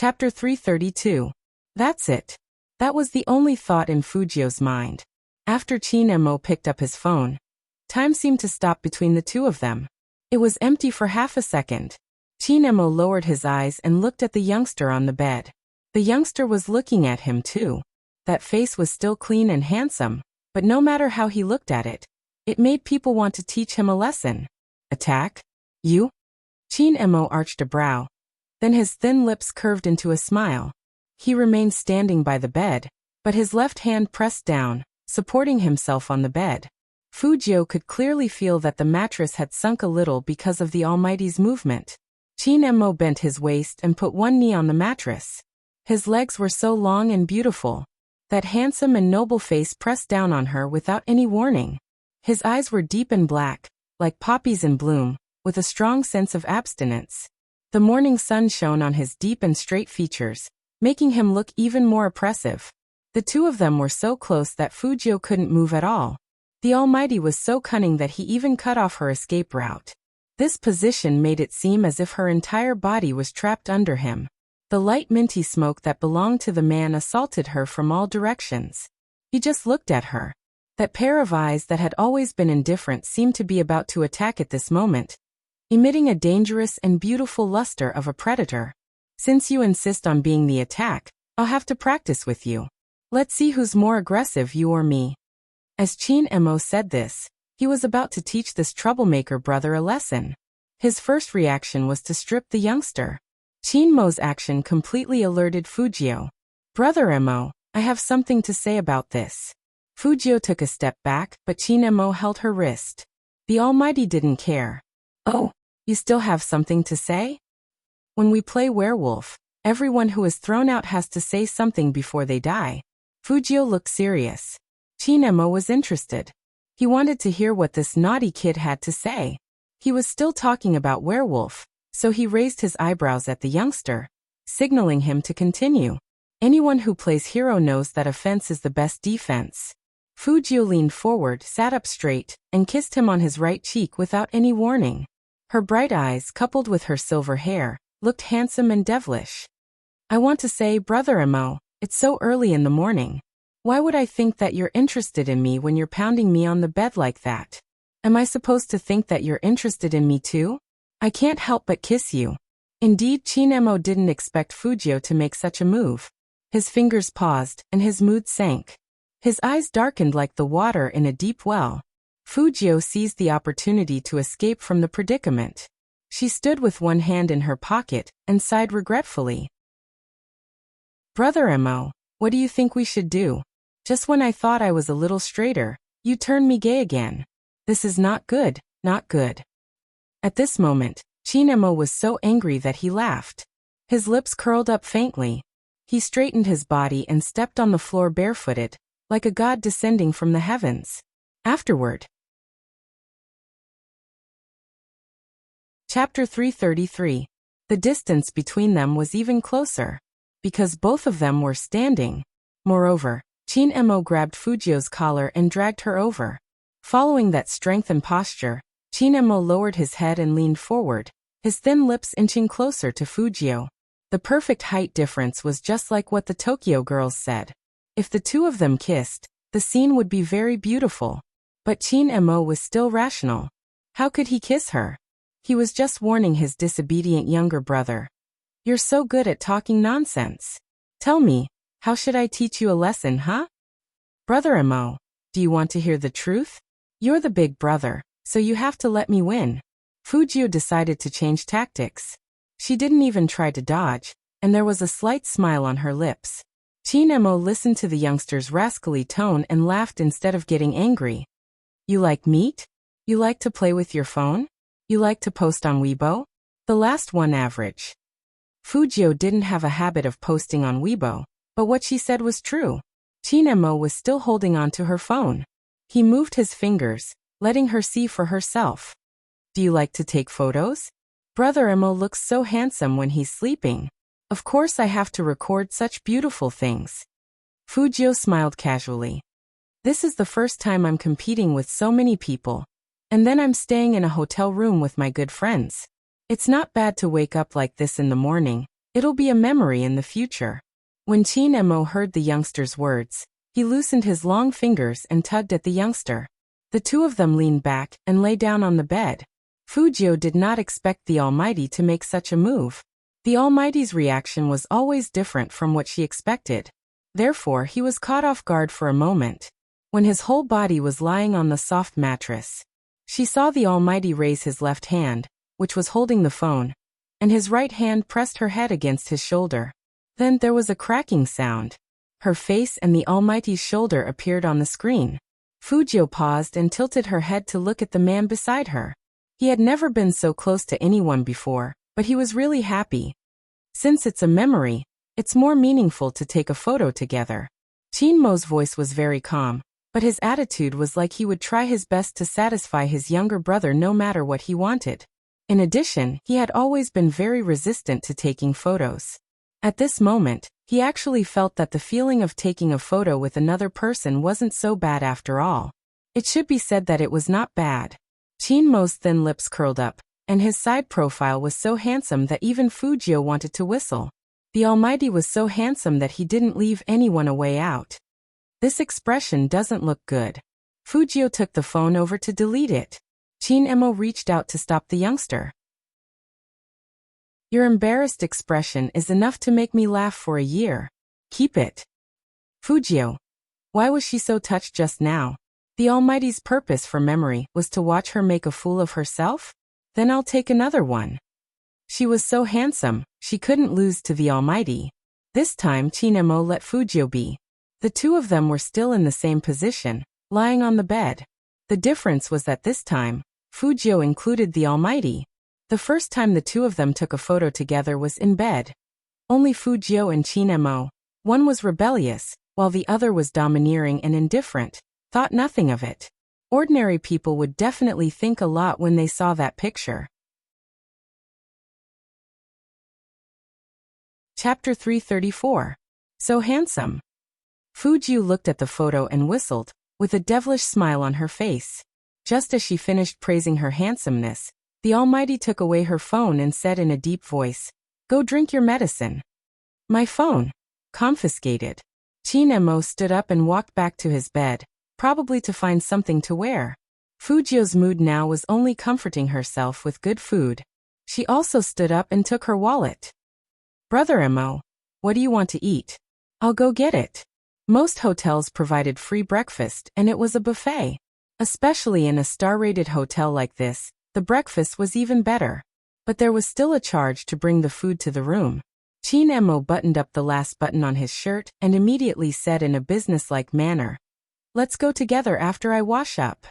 Chapter 332. That's it. That was the only thought in Fujio's mind. After Chin-emo picked up his phone, time seemed to stop between the two of them. It was empty for half a second. Chin-emo lowered his eyes and looked at the youngster on the bed. The youngster was looking at him too. That face was still clean and handsome, but no matter how he looked at it, it made people want to teach him a lesson. Attack? You? Chin-emo arched a brow. Then his thin lips curved into a smile. He remained standing by the bed, but his left hand pressed down, supporting himself on the bed. Fujio could clearly feel that the mattress had sunk a little because of the Almighty's movement. Chin-emo bent his waist and put one knee on the mattress. His legs were so long and beautiful. That handsome and noble face pressed down on her without any warning. His eyes were deep and black, like poppies in bloom, with a strong sense of abstinence. The morning sun shone on his deep and straight features, making him look even more oppressive. The two of them were so close that Fujio couldn't move at all. The Almighty was so cunning that he even cut off her escape route. This position made it seem as if her entire body was trapped under him. The light minty smoke that belonged to the man assaulted her from all directions. He just looked at her. That pair of eyes that had always been indifferent seemed to be about to attack at this moment, emitting a dangerous and beautiful luster of a predator. Since you insist on being the attack, I'll have to practice with you. Let's see who's more aggressive, you or me. As Chin-emo said this, he was about to teach this troublemaker brother a lesson. His first reaction was to strip the youngster. Chin-mo's action completely alerted Fujio. Brother Emo, I have something to say about this. Fujio took a step back, but Chin-emo held her wrist. The Almighty didn't care. Oh, you still have something to say? When we play werewolf, everyone who is thrown out has to say something before they die. Fujio looked serious. Chin-emo was interested. He wanted to hear what this naughty kid had to say. He was still talking about werewolf, so he raised his eyebrows at the youngster, signaling him to continue. Anyone who plays hero knows that offense is the best defense. Fujio leaned forward, sat up straight, and kissed him on his right cheek without any warning. Her bright eyes, coupled with her silver hair, looked handsome and devilish. I want to say, Brother Emo, it's so early in the morning. Why would I think that you're interested in me when you're pounding me on the bed like that? Am I supposed to think that you're interested in me too? I can't help but kiss you. Indeed, Chin-emo didn't expect Fujio to make such a move. His fingers paused, and his mood sank. His eyes darkened like the water in a deep well. Fujio seized the opportunity to escape from the predicament. She stood with one hand in her pocket, and sighed regretfully. Brother Emo, what do you think we should do? Just when I thought I was a little straighter, you turned me gay again. This is not good, not good. At this moment, Chin-emo was so angry that he laughed. His lips curled up faintly. He straightened his body and stepped on the floor barefooted, like a god descending from the heavens. Afterward. Chapter 333. The distance between them was even closer, because both of them were standing. Moreover, Chin-emo grabbed Fujio's collar and dragged her over. Following that strength and posture, Chin-emo lowered his head and leaned forward, his thin lips inching closer to Fujio. The perfect height difference was just like what the Tokyo girls said. If the two of them kissed, the scene would be very beautiful. But Chin-emo was still rational. How could he kiss her? He was just warning his disobedient younger brother. You're so good at talking nonsense. Tell me, how should I teach you a lesson, huh? Brother Emo, do you want to hear the truth? You're the big brother, so you have to let me win. Fujio decided to change tactics. She didn't even try to dodge, and there was a slight smile on her lips. Chin-emo listened to the youngster's rascally tone and laughed instead of getting angry. You like meat? You like to play with your phone? You like to post on Weibo? The last one average. Fujio didn't have a habit of posting on Weibo, but what she said was true. Chin-emo was still holding on to her phone. He moved his fingers, letting her see for herself. Do you like to take photos? Brother Emo looks so handsome when he's sleeping. Of course I have to record such beautiful things. Fujio smiled casually. This is the first time I'm competing with so many people. And then I'm staying in a hotel room with my good friends. It's not bad to wake up like this in the morning, It'll be a memory in the future. When Chin Emo heard the youngster's words, he loosened his long fingers and tugged at the youngster. The two of them leaned back and lay down on the bed. Fujio did not expect the Almighty to make such a move. The Almighty's reaction was always different from what she expected. Therefore, he was caught off guard for a moment. When his whole body was lying on the soft mattress, she saw the Almighty raise his left hand, which was holding the phone, and his right hand pressed her head against his shoulder. Then there was a cracking sound. Her face and the Almighty's shoulder appeared on the screen. Fujio paused and tilted her head to look at the man beside her. He had never been so close to anyone before, but he was really happy. Since it's a memory, it's more meaningful to take a photo together. Chin Mo's voice was very calm, but his attitude was like he would try his best to satisfy his younger brother no matter what he wanted. In addition, he had always been very resistant to taking photos. At this moment, he actually felt that the feeling of taking a photo with another person wasn't so bad after all. It should be said that it was not bad. Chin Mo's thin lips curled up, and his side profile was so handsome that even Fujio wanted to whistle. The Almighty was so handsome that he didn't leave anyone a way out. This expression doesn't look good. Fujio took the phone over to delete it. Chin Emo reached out to stop the youngster. Your embarrassed expression is enough to make me laugh for a year. Keep it. Fujio. Why was she so touched just now? The Almighty's purpose for memory was to watch her make a fool of herself? Then I'll take another one. She was so handsome, she couldn't lose to the Almighty. This time Chin Emo let Fujio be. The two of them were still in the same position, lying on the bed. The difference was that this time, Fujio included the Almighty. The first time the two of them took a photo together was in bed. Only Fujio and Chin Emo. One was rebellious, while the other was domineering and indifferent, thought nothing of it. Ordinary people would definitely think a lot when they saw that picture. Chapter 334. So handsome. Fujio looked at the photo and whistled, with a devilish smile on her face. Just as she finished praising her handsomeness, the Almighty took away her phone and said in a deep voice, "Go drink your medicine." My phone. Confiscated. Chin Emo stood up and walked back to his bed, probably to find something to wear. Fujio's mood now was only comforting herself with good food. She also stood up and took her wallet. Brother Emo, what do you want to eat? I'll go get it. Most hotels provided free breakfast and it was a buffet. Especially in a star-rated hotel like this, the breakfast was even better. But there was still a charge to bring the food to the room. Chin Emo buttoned up the last button on his shirt and immediately said in a businesslike manner, "Let's go together after I wash up."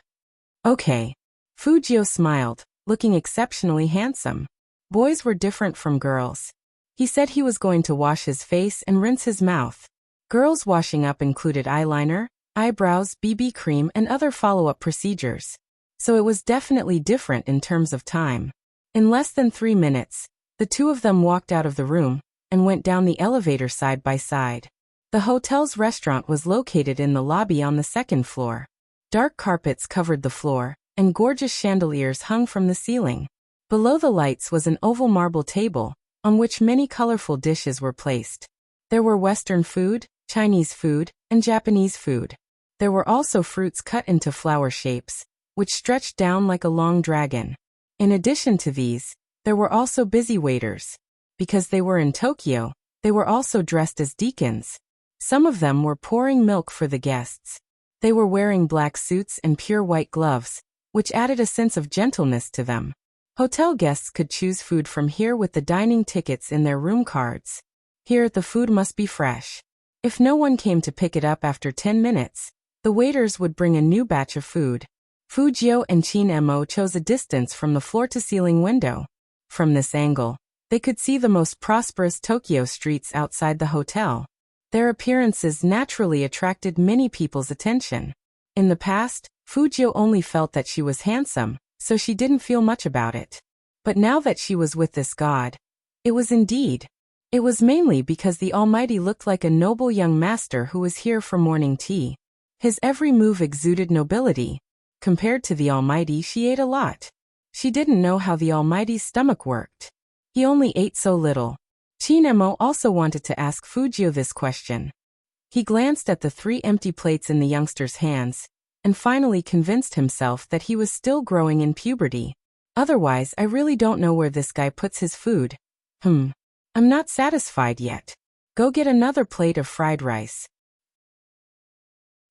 Okay. Fujio smiled, looking exceptionally handsome. Boys were different from girls. He said he was going to wash his face and rinse his mouth. Girls washing up included eyeliner, eyebrows, BB cream, and other follow-up procedures. So it was definitely different in terms of time. In less than 3 minutes, the two of them walked out of the room and went down the elevator side by side. The hotel's restaurant was located in the lobby on the 2nd floor. Dark carpets covered the floor, and gorgeous chandeliers hung from the ceiling. Below the lights was an oval marble table, on which many colorful dishes were placed. There were Western food, Chinese food, and Japanese food. There were also fruits cut into flower shapes, which stretched down like a long dragon. In addition to these, there were also busy waiters. Because they were in Tokyo, they were also dressed as deacons. Some of them were pouring milk for the guests. They were wearing black suits and pure white gloves, which added a sense of gentleness to them. Hotel guests could choose food from here with the dining tickets in their room cards. Here, the food must be fresh. If no one came to pick it up after 10 minutes, the waiters would bring a new batch of food. Fujio and Chin Emo chose a distance from the floor-to-ceiling window. From this angle, they could see the most prosperous Tokyo streets outside the hotel. Their appearances naturally attracted many people's attention. In the past, Fujio only felt that she was handsome, so she didn't feel much about it. But now that she was with this god, it was indeed. It was mainly because the Almighty looked like a noble young master who was here for morning tea. His every move exuded nobility. Compared to the Almighty, she ate a lot. She didn't know how the Almighty's stomach worked. He only ate so little. Chinemo also wanted to ask Fujio this question. He glanced at the 3 empty plates in the youngster's hands, and finally convinced himself that he was still growing in puberty. Otherwise, I really don't know where this guy puts his food. I'm not satisfied yet. Go get another plate of fried rice.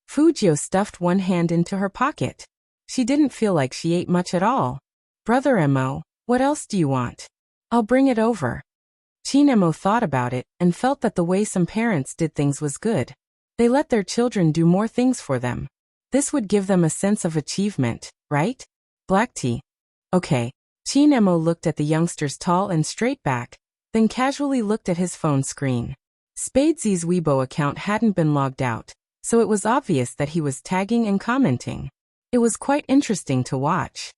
Fujio stuffed one hand into her pocket. She didn't feel like she ate much at all. Brother Emo, what else do you want? I'll bring it over. Chinemo thought about it and felt that the way some parents did things was good. They let their children do more things for them. This would give them a sense of achievement, right? Black tea. Okay. Chinemo looked at the youngster's tall and straight back, then casually looked at his phone screen. Spadesy's Weibo account hadn't been logged out, so it was obvious that he was tagging and commenting. It was quite interesting to watch.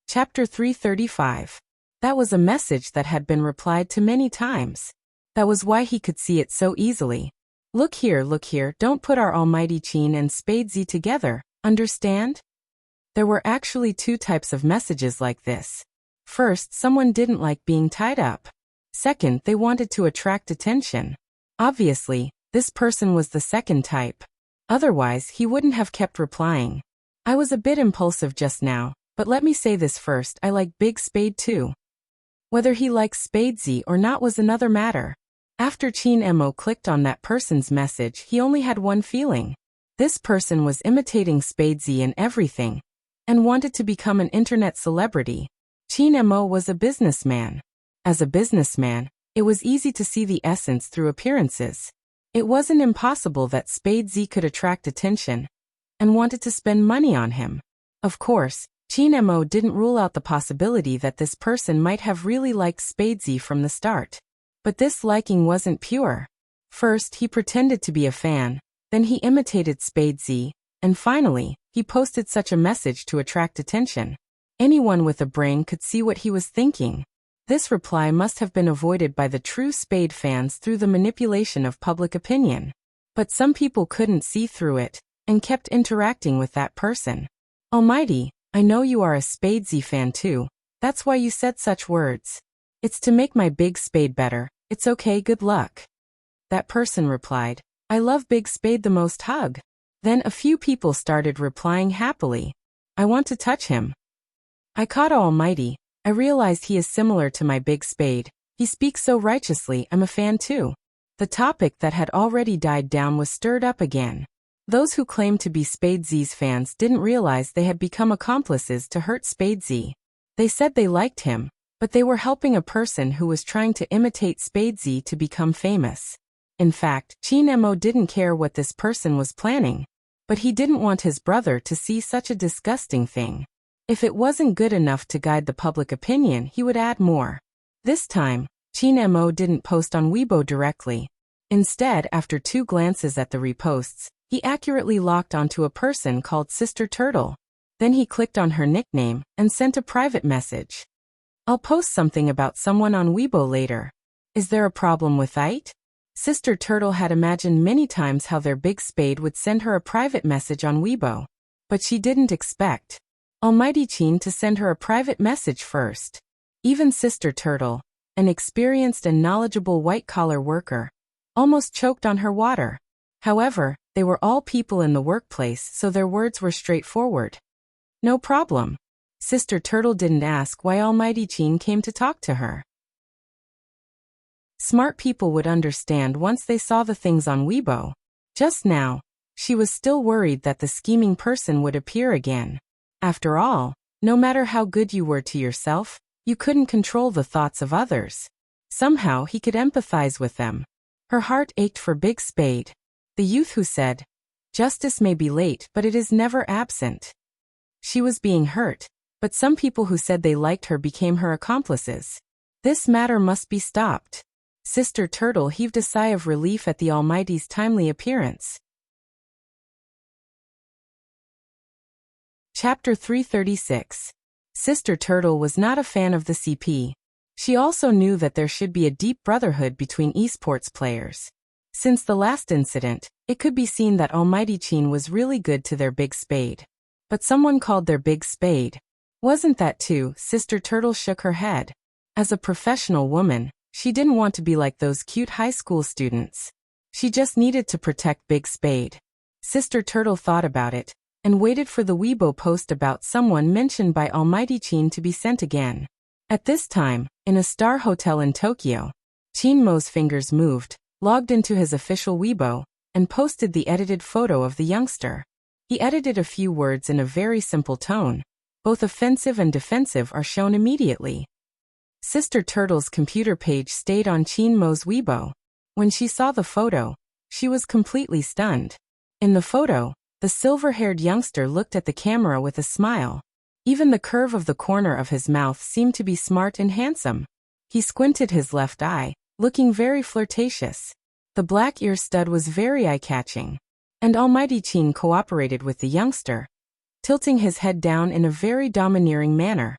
Chapter 335. That was a message that had been replied to many times. That was why he could see it so easily. Look here, don't put our almighty Chin and Spadesy together, understand? There were actually 2 types of messages like this. First, someone didn't like being tied up. Second, they wanted to attract attention. Obviously, this person was the second type. Otherwise, he wouldn't have kept replying. I was a bit impulsive just now, but let me say this first, I like Big Spade too. Whether he likes Spadesy or not was another matter. After Chinemo clicked on that person's message, he only had one feeling. This person was imitating Spadesy in everything, and wanted to become an internet celebrity. Chinemo was a businessman. As a businessman, it was easy to see the essence through appearances. It wasn't impossible that Spadesy could attract attention, and wanted to spend money on him. Of course, Chinemo didn't rule out the possibility that this person might have really liked Spadesy from the start. But this liking wasn't pure. First, he pretended to be a fan, then he imitated Spadesy, and finally, he posted such a message to attract attention. Anyone with a brain could see what he was thinking. This reply must have been avoided by the true Spade fans through the manipulation of public opinion. But some people couldn't see through it, and kept interacting with that person. Almighty, I know you are a Spadesy fan too. That's why you said such words. It's to make my Big Spade better. It's okay, good luck. That person replied, I love Big Spade the most, hug. Then a few people started replying happily. I want to touch him. I caught Almighty. I realized he is similar to my Big Spade. He speaks so righteously, I'm a fan too. The topic that had already died down was stirred up again. Those who claimed to be Spadesy's fans didn't realize they had become accomplices to hurt Spadesy. They said they liked him, but they were helping a person who was trying to imitate Spadesy to become famous. In fact, Chinemo didn't care what this person was planning. But he didn't want his brother to see such a disgusting thing. If it wasn't good enough to guide the public opinion, he would add more. This time, Chinemo didn't post on Weibo directly. Instead, after 2 glances at the reposts, he accurately locked onto a person called Sister Turtle. Then he clicked on her nickname and sent a private message. I'll post something about someone on Weibo later. Is there a problem with it? Sister Turtle had imagined many times how their Big Spade would send her a private message on Weibo. But she didn't expect Almighty Chin to send her a private message first. Even Sister Turtle, an experienced and knowledgeable white-collar worker, almost choked on her water. However, they were all people in the workplace, so their words were straightforward. No problem. Sister Turtle didn't ask why Almighty Chin came to talk to her. Smart people would understand once they saw the things on Weibo. Just now, she was still worried that the scheming person would appear again. After all, no matter how good you were to yourself, you couldn't control the thoughts of others. Somehow he could empathize with them. Her heart ached for Big Spade, the youth who said, "Justice may be late, but it is never absent." She was being hurt, but some people who said they liked her became her accomplices. This matter must be stopped. Sister Turtle heaved a sigh of relief at the Almighty's timely appearance. Chapter 336. Sister Turtle was not a fan of the CP. She also knew that there should be a deep brotherhood between esports players. Since the last incident, it could be seen that Almighty Chin was really good to their Big Spade. But someone called their Big Spade. Wasn't that too? Sister Turtle shook her head. As a professional woman, she didn't want to be like those cute high school students. She just needed to protect Big Spade. Sister Turtle thought about it, and waited for the Weibo post about someone mentioned by Almighty Chin to be sent again. At this time, in a star hotel in Tokyo, Chin Mo's fingers moved, logged into his official Weibo, and posted the edited photo of the youngster. He edited a few words in a very simple tone. Both offensive and defensive are shown immediately. Sister Turtle's computer page stayed on Chin Mo's Weibo. When she saw the photo, she was completely stunned. In the photo, the silver-haired youngster looked at the camera with a smile. Even the curve of the corner of his mouth seemed to be smart and handsome. He squinted his left eye, looking very flirtatious. The black ear stud was very eye-catching. And Almighty Chin cooperated with the youngster, tilting his head down in a very domineering manner.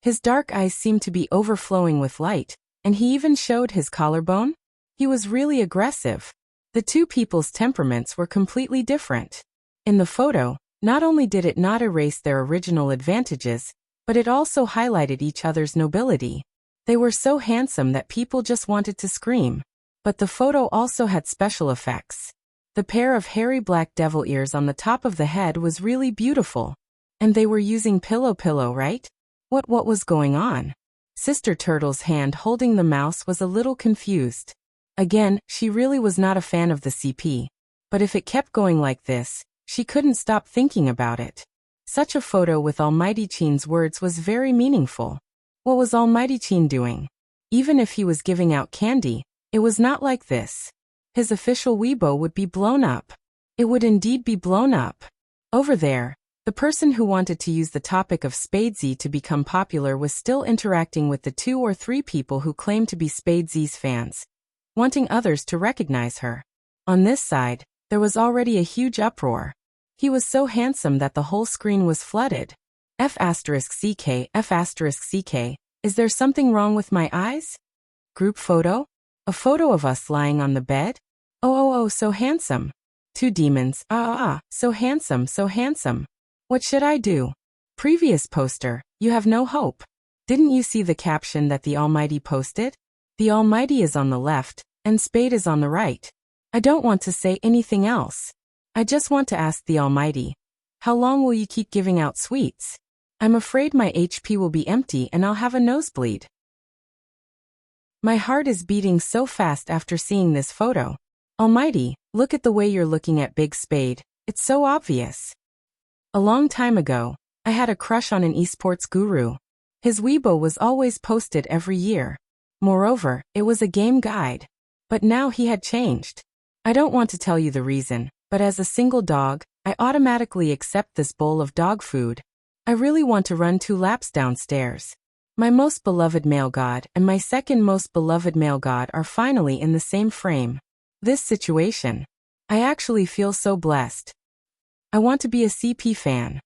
His dark eyes seemed to be overflowing with light, and he even showed his collarbone. He was really aggressive. The two people's temperaments were completely different. In the photo, not only did it not erase their original advantages, but it also highlighted each other's nobility. They were so handsome that people just wanted to scream. But the photo also had special effects. The pair of hairy black devil ears on the top of the head was really beautiful. And they were using pillow, right? What was going on? Sister Turtle's hand holding the mouse was a little confused. Again, she really was not a fan of the CP. But if it kept going like this, she couldn't stop thinking about it. Such a photo with Almighty Chin's words was very meaningful. What was Almighty Chin doing? Even if he was giving out candy, it was not like this. His official Weibo would be blown up. It would indeed be blown up. Over there, the person who wanted to use the topic of Spadesy to become popular was still interacting with the 2 or 3 people who claimed to be Spadesy's fans, wanting others to recognize her. On this side, there was already a huge uproar. He was so handsome that the whole screen was flooded. F***CK, F***CK, is there something wrong with my eyes? Group photo? A photo of us lying on the bed? Oh, so handsome. 2 demons, so handsome, so handsome. What should I do? Previous poster, you have no hope. Didn't you see the caption that the Almighty posted? The Almighty is on the left, and Spade is on the right. I don't want to say anything else. I just want to ask the Almighty, how long will you keep giving out sweets? I'm afraid my HP will be empty and I'll have a nosebleed. My heart is beating so fast after seeing this photo. Almighty, look at the way you're looking at Big Spade. It's so obvious. A long time ago, I had a crush on an esports guru. His Weibo was always posted every year. Moreover, it was a game guide. But now he had changed. I don't want to tell you the reason, but as a single dog, I automatically accept this bowl of dog food. I really want to run 2 laps downstairs. My most beloved male god and my second most beloved male god are finally in the same frame. This situation. I actually feel so blessed. I want to be a CP fan.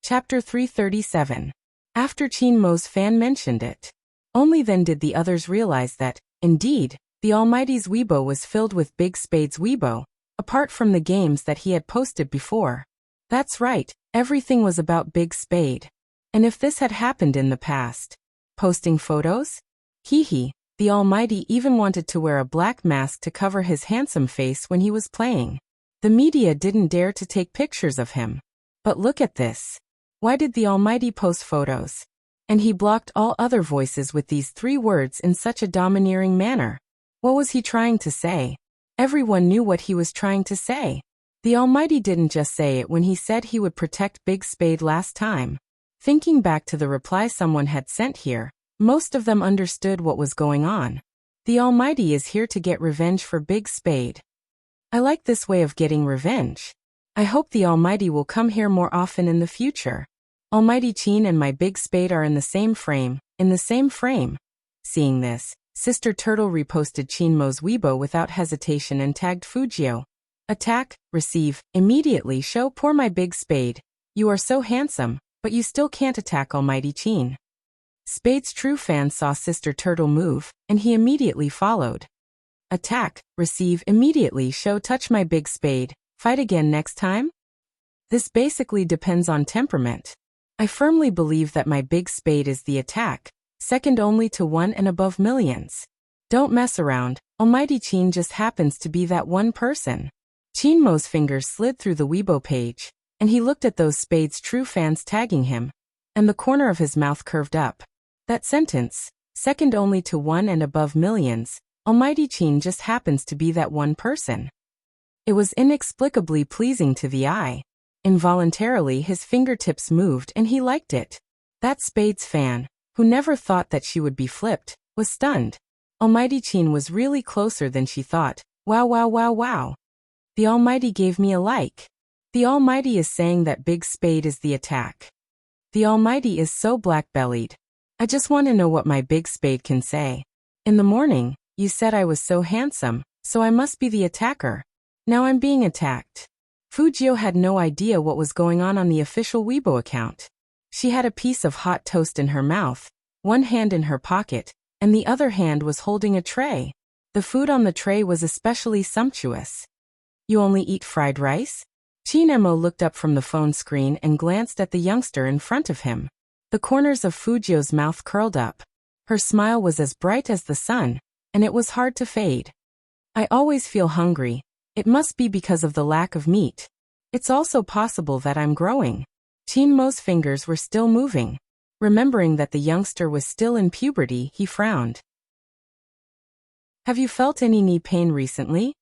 Chapter 337. After Chin Mo's fan mentioned it. Only then did the others realize that, indeed, the Almighty's Weibo was filled with Big Spade's Weibo, apart from the games that he had posted before. That's right, everything was about Big Spade. And if this had happened in the past, posting photos? Hee, the Almighty even wanted to wear a black mask to cover his handsome face when he was playing. The media didn't dare to take pictures of him. But look at this. Why did the Almighty post photos? And he blocked all other voices with these 3 words in such a domineering manner. What was he trying to say? Everyone knew what he was trying to say. The Almighty didn't just say it when he said he would protect Big Spade last time. Thinking back to the reply someone had sent here, most of them understood what was going on. The Almighty is here to get revenge for Big Spade. I like this way of getting revenge. I hope the Almighty will come here more often in the future. Almighty Chin and my Big Spade are in the same frame, Seeing this, Sister Turtle reposted Chin Mo's Weibo without hesitation and tagged Fujio. Attack, receive, immediately show poor my Big Spade. You are so handsome, but you still can't attack Almighty Chin. Spade's true fan saw Sister Turtle move, and he immediately followed. Attack, receive, immediately show touch my Big Spade. Fight again next time? This basically depends on temperament. I firmly believe that my big spade is the attack, second only to one and above millions. Don't mess around, Almighty Chin just happens to be that one person. Chin Mo's fingers slid through the Weibo page, and he looked at those Spade's true fans tagging him, and the corner of his mouth curved up. That sentence, second only to one and above millions, Almighty Chin just happens to be that one person. It was inexplicably pleasing to the eye. Involuntarily his fingertips moved and he liked it. That Spade's fan, who never thought that she would be flipped, was stunned. Almighty Chin was really closer than she thought. Wow, wow, wow, wow. The Almighty gave me a like. The Almighty is saying that big spade is the attack. The Almighty is so black-bellied. I just want to know what my big spade can say. In the morning, you said I was so handsome, so I must be the attacker. Now I'm being attacked. Fujio had no idea what was going on the official Weibo account. She had a piece of hot toast in her mouth, one hand in her pocket, and the other hand was holding a tray. The food on the tray was especially sumptuous. You only eat fried rice? Chin Mo looked up from the phone screen and glanced at the youngster in front of him. The corners of Fujio's mouth curled up. Her smile was as bright as the sun, and it was hard to fade. I always feel hungry. It must be because of the lack of meat. It's also possible that I'm growing. Chin Mo's fingers were still moving. Remembering that the youngster was still in puberty, he frowned. Have you felt any knee pain recently?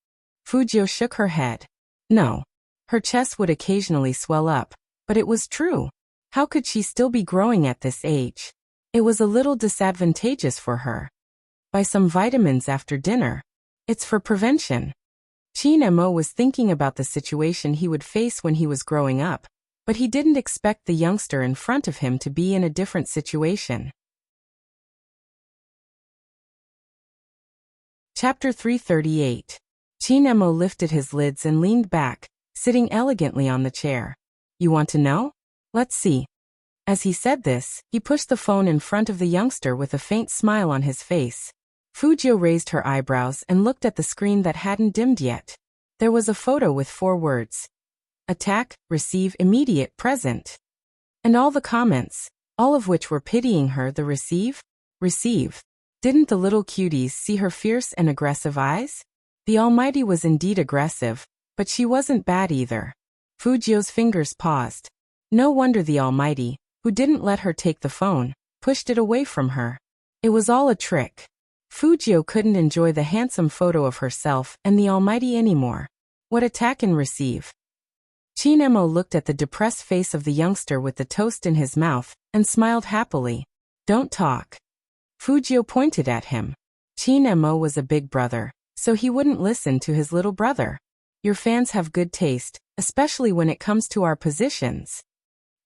Fujio shook her head. No. Her chest would occasionally swell up, but it was true. How could she still be growing at this age? It was a little disadvantageous for her. Buy some vitamins after dinner. It's for prevention. Chin Mo was thinking about the situation he would face when he was growing up, but he didn't expect the youngster in front of him to be in a different situation. Chapter 338. Chin Mo lifted his lids and leaned back, sitting elegantly on the chair. You want to know? Let's see. As he said this, he pushed the phone in front of the youngster with a faint smile on his face. Fujio raised her eyebrows and looked at the screen that hadn't dimmed yet. There was a photo with 4 words. Attack, receive, immediate, present. And all the comments, all of which were pitying her. The receive? Receive. Didn't the little cuties see her fierce and aggressive eyes? The Almighty was indeed aggressive, but she wasn't bad either. Fujio's fingers paused. No wonder the Almighty, who didn't let her take the phone, pushed it away from her. It was all a trick. Fujio couldn't enjoy the handsome photo of herself and the Almighty anymore. What attack and receive? Chin Mo looked at the depressed face of the youngster with the toast in his mouth and smiled happily. Don't talk. Fujio pointed at him. Chin Mo was a big brother, so he wouldn't listen to his little brother. Your fans have good taste, especially when it comes to our positions.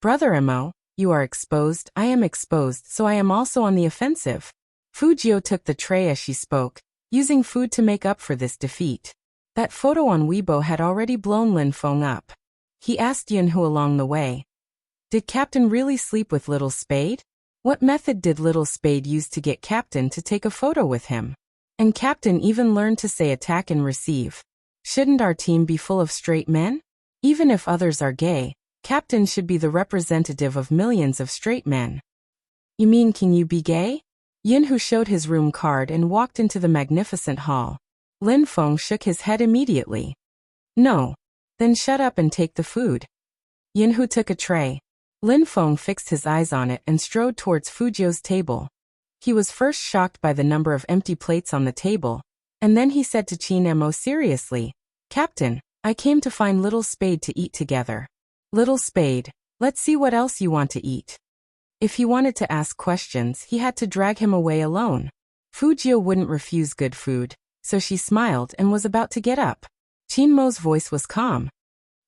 Brother Mo, you are exposed, I am exposed, so I am also on the offensive. Fujio took the tray as she spoke, using food to make up for this defeat. That photo on Weibo had already blown Lin Feng up. He asked Yunhu along the way. Did Captain really sleep with Little Spade? What method did Little Spade use to get Captain to take a photo with him? And Captain even learned to say attack and receive. Shouldn't our team be full of straight men? Even if others are gay, Captain should be the representative of millions of straight men. You mean can you be gay? Yunhu showed his room card and walked into the magnificent hall. Lin Feng shook his head immediately. No. Then shut up and take the food. Yunhu took a tray. Lin Feng fixed his eyes on it and strode towards Fujio's table. He was first shocked by the number of empty plates on the table, and then he said to Chin Mo seriously, Captain, I came to find Little Spade to eat together. Little Spade, let's see what else you want to eat. If he wanted to ask questions, he had to drag him away alone. Fujio wouldn't refuse good food, so she smiled and was about to get up. Chin Mo's voice was calm.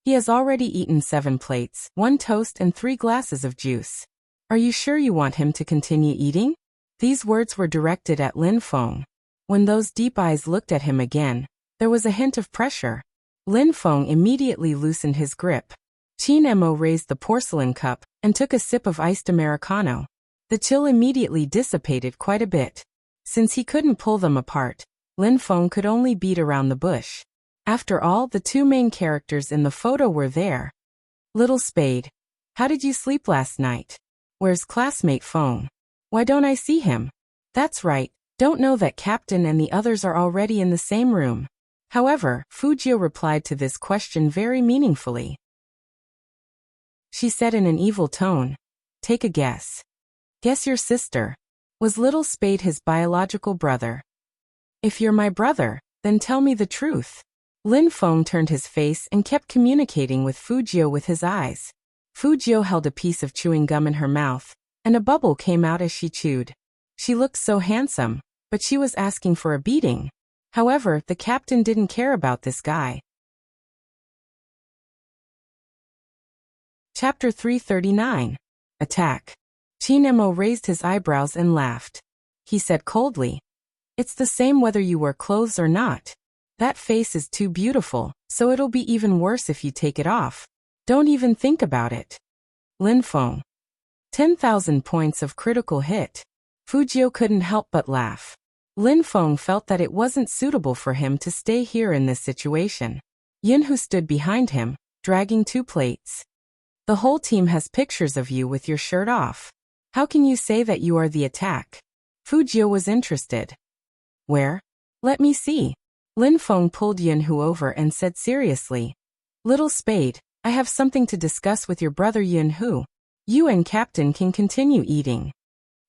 He has already eaten 7 plates, 1 toast and 3 glasses of juice. Are you sure you want him to continue eating? These words were directed at Lin Feng. When those deep eyes looked at him again, there was a hint of pressure. Lin Feng immediately loosened his grip. Chin Mo raised the porcelain cup and took a sip of iced Americano. The chill immediately dissipated quite a bit. Since he couldn't pull them apart, Lin Feng could only beat around the bush. After all, the 2 main characters in the photo were there. Little Spade. How did you sleep last night? Where's classmate Feng? Why don't I see him? That's right, don't know that Captain and the others are already in the same room. However, Fujio replied to this question very meaningfully. She said in an evil tone, take a guess. Guess your sister. Was Little Spade his biological brother? If you're my brother, then tell me the truth. Lin Feng turned his face and kept communicating with Fujio with his eyes. Fujio held a piece of chewing gum in her mouth, and a bubble came out as she chewed. She looked so handsome, but she was asking for a beating. However, the captain didn't care about this guy. Chapter 339. Attack. Chinemo raised his eyebrows and laughed. He said coldly, it's the same whether you wear clothes or not. That face is too beautiful, so it'll be even worse if you take it off. Don't even think about it. Lin Feng. 10,000 points of critical hit. Fujio couldn't help but laugh. Lin Feng felt that it wasn't suitable for him to stay here in this situation. Yunhu stood behind him, dragging 2 plates. The whole team has pictures of you with your shirt off. How can you say that you are the attack? Fujio was interested. Where? Let me see. Lin Feng pulled Yunhu over and said seriously, Little Spade, I have something to discuss with your brother Yunhu. You and Captain can continue eating.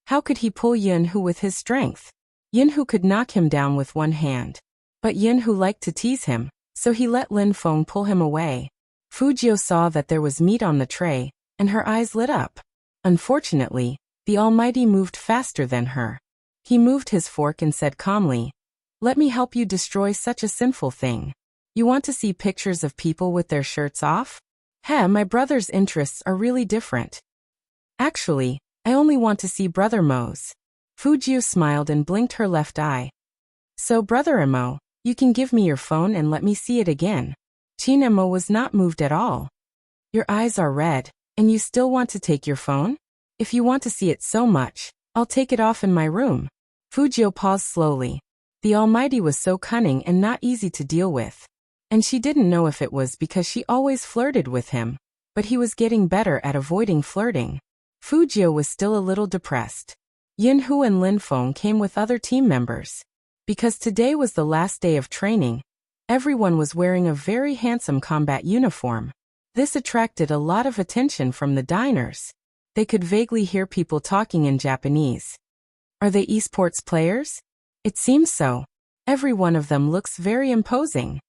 How could he pull Yunhu with his strength? Yunhu could knock him down with one hand. But Yunhu liked to tease him, so he let Lin Feng pull him away. Fujio saw that there was meat on the tray, and her eyes lit up. Unfortunately, the Almighty moved faster than her. He moved his fork and said calmly, let me help you destroy such a sinful thing. You want to see pictures of people with their shirts off? My brother's interests are really different. Actually, I only want to see Brother Mo's. Fujio smiled and blinked her left eye. So Brother Emo, you can give me your phone and let me see it again. Chinemo was not moved at all. Your eyes are red, and you still want to take your phone? If you want to see it so much, I'll take it off in my room. Fujio paused slowly. The Almighty was so cunning and not easy to deal with. And she didn't know if it was because she always flirted with him, but he was getting better at avoiding flirting. Fujio was still a little depressed. Yunhu and Lin Feng came with other team members. Because today was the last day of training, everyone was wearing a very handsome combat uniform. This attracted a lot of attention from the diners. They could vaguely hear people talking in Japanese. Are they esports players? It seems so. Every one of them looks very imposing.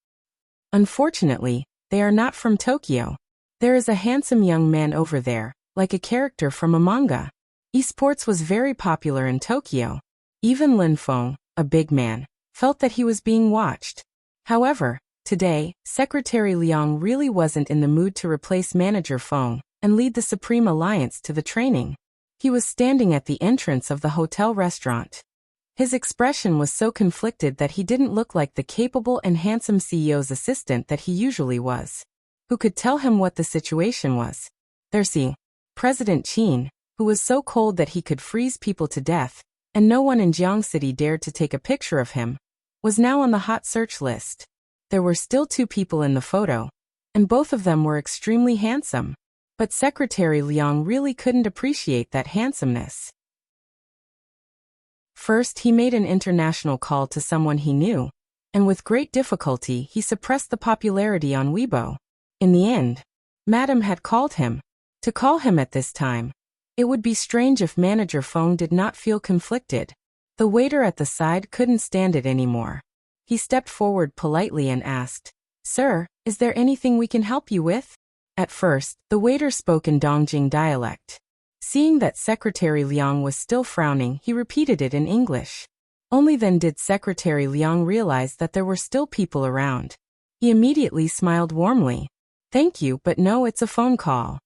Unfortunately, they are not from Tokyo. There is a handsome young man over there, like a character from a manga. Esports was very popular in Tokyo. Even Lin Feng, a big man, felt that he was being watched. However, today, Secretary Liang really wasn't in the mood to replace Manager Feng and lead the Supreme Alliance to the training. He was standing at the entrance of the hotel restaurant. His expression was so conflicted that he didn't look like the capable and handsome CEO's assistant that he usually was. Who could tell him what the situation was? There's President Qin, who was so cold that he could freeze people to death, and no one in Jiang City dared to take a picture of him, was now on the hot search list. There were still 2 people in the photo, and both of them were extremely handsome. But Secretary Liang really couldn't appreciate that handsomeness. First, he made an international call to someone he knew, and with great difficulty he suppressed the popularity on Weibo. In the end, Madam had called him. To call him at this time, it would be strange if Manager Feng did not feel conflicted. The waiter at the side couldn't stand it anymore. He stepped forward politely and asked, Sir, is there anything we can help you with? At first, the waiter spoke in Dongjing dialect. Seeing that Secretary Liang was still frowning, he repeated it in English. Only then did Secretary Liang realize that there were still people around. He immediately smiled warmly. Thank you, but no, it's a phone call.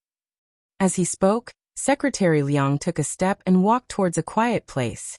As he spoke, Secretary Liang took a step and walked towards a quiet place.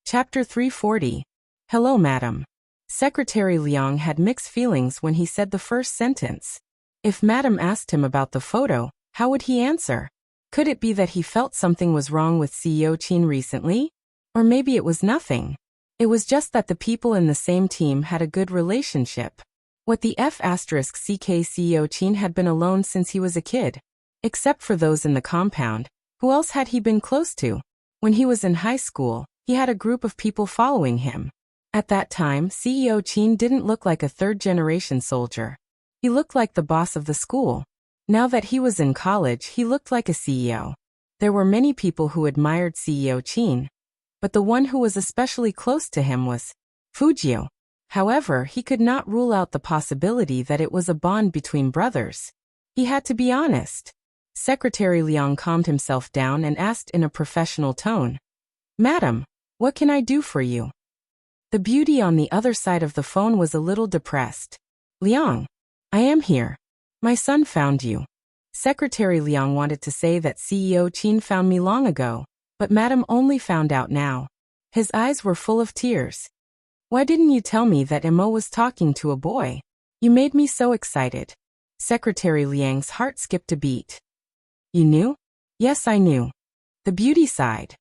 Chapter 340. Hello, Madam. Secretary Liang had mixed feelings when he said the first sentence. If Madam asked him about the photo, how would he answer? Could it be that he felt something was wrong with CEO Qin recently? Or maybe it was nothing. It was just that the people in the same team had a good relationship. What the F***ck CEO Chin had been alone since he was a kid. Except for those in the compound, who else had he been close to? When he was in high school, he had a group of people following him. At that time, CEO Chin didn't look like a third-generation soldier. He looked like the boss of the school. Now that he was in college, he looked like a CEO. There were many people who admired CEO Chin, but the one who was especially close to him was Fujio. However, he could not rule out the possibility that it was a bond between brothers. He had to be honest. Secretary Liang calmed himself down and asked in a professional tone, "Madam, what can I do for you?" The beauty on the other side of the phone was a little depressed. "Liang, I am here. My son found you." Secretary Liang wanted to say that CEO Chin found me long ago, but Madam only found out now. His eyes were full of tears. "Why didn't you tell me that Emo was talking to a boy? You made me so excited." Secretary Liang's heart skipped a beat. "You knew?" "Yes, I knew." The beauty sighed.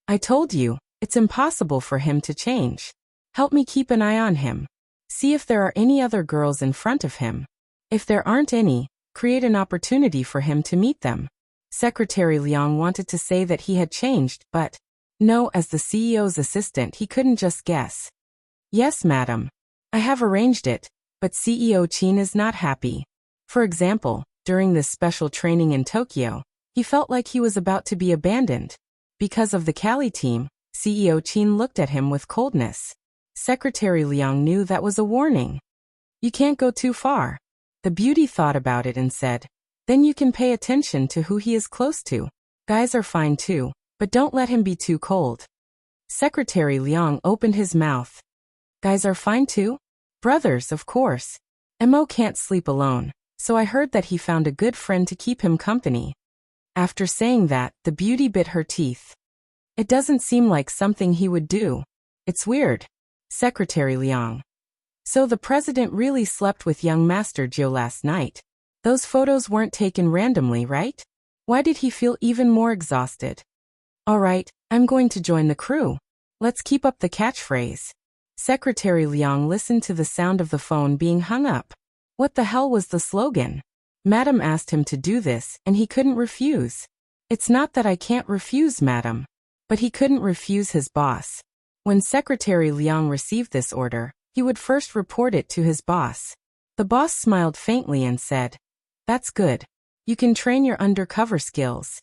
"I told you, it's impossible for him to change. Help me keep an eye on him. See if there are any other girls in front of him. If there aren't any, create an opportunity for him to meet them." Secretary Liang wanted to say that he had changed, but no, as the CEO's assistant, he couldn't just guess. "Yes, madam. I have arranged it, but CEO Chin is not happy. For example, during this special training in Tokyo, he felt like he was about to be abandoned. Because of the Cali team, CEO Chin looked at him with coldness. Secretary Liang knew that was a warning. You can't go too far. The beauty thought about it and said, "Then you can pay attention to who he is close to. Guys are fine too, but don't let him be too cold." Secretary Liang opened his mouth. "Guys are fine too?" "Brothers, of course. Mo can't sleep alone, so I heard that he found a good friend to keep him company." After saying that, the beauty bit her teeth. "It doesn't seem like something he would do. It's weird." Secretary Liang. "So the president really slept with young Master Joe last night. Those photos weren't taken randomly, right? Why did he feel even more exhausted?" "All right, I'm going to join the crew. Let's keep up the catchphrase." Secretary Liang listened to the sound of the phone being hung up. What the hell was the slogan? Madam asked him to do this, and he couldn't refuse. "It's not that I can't refuse, madam." But he couldn't refuse his boss. When Secretary Liang received this order, he would first report it to his boss. The boss smiled faintly and said, "That's good. You can train your undercover skills.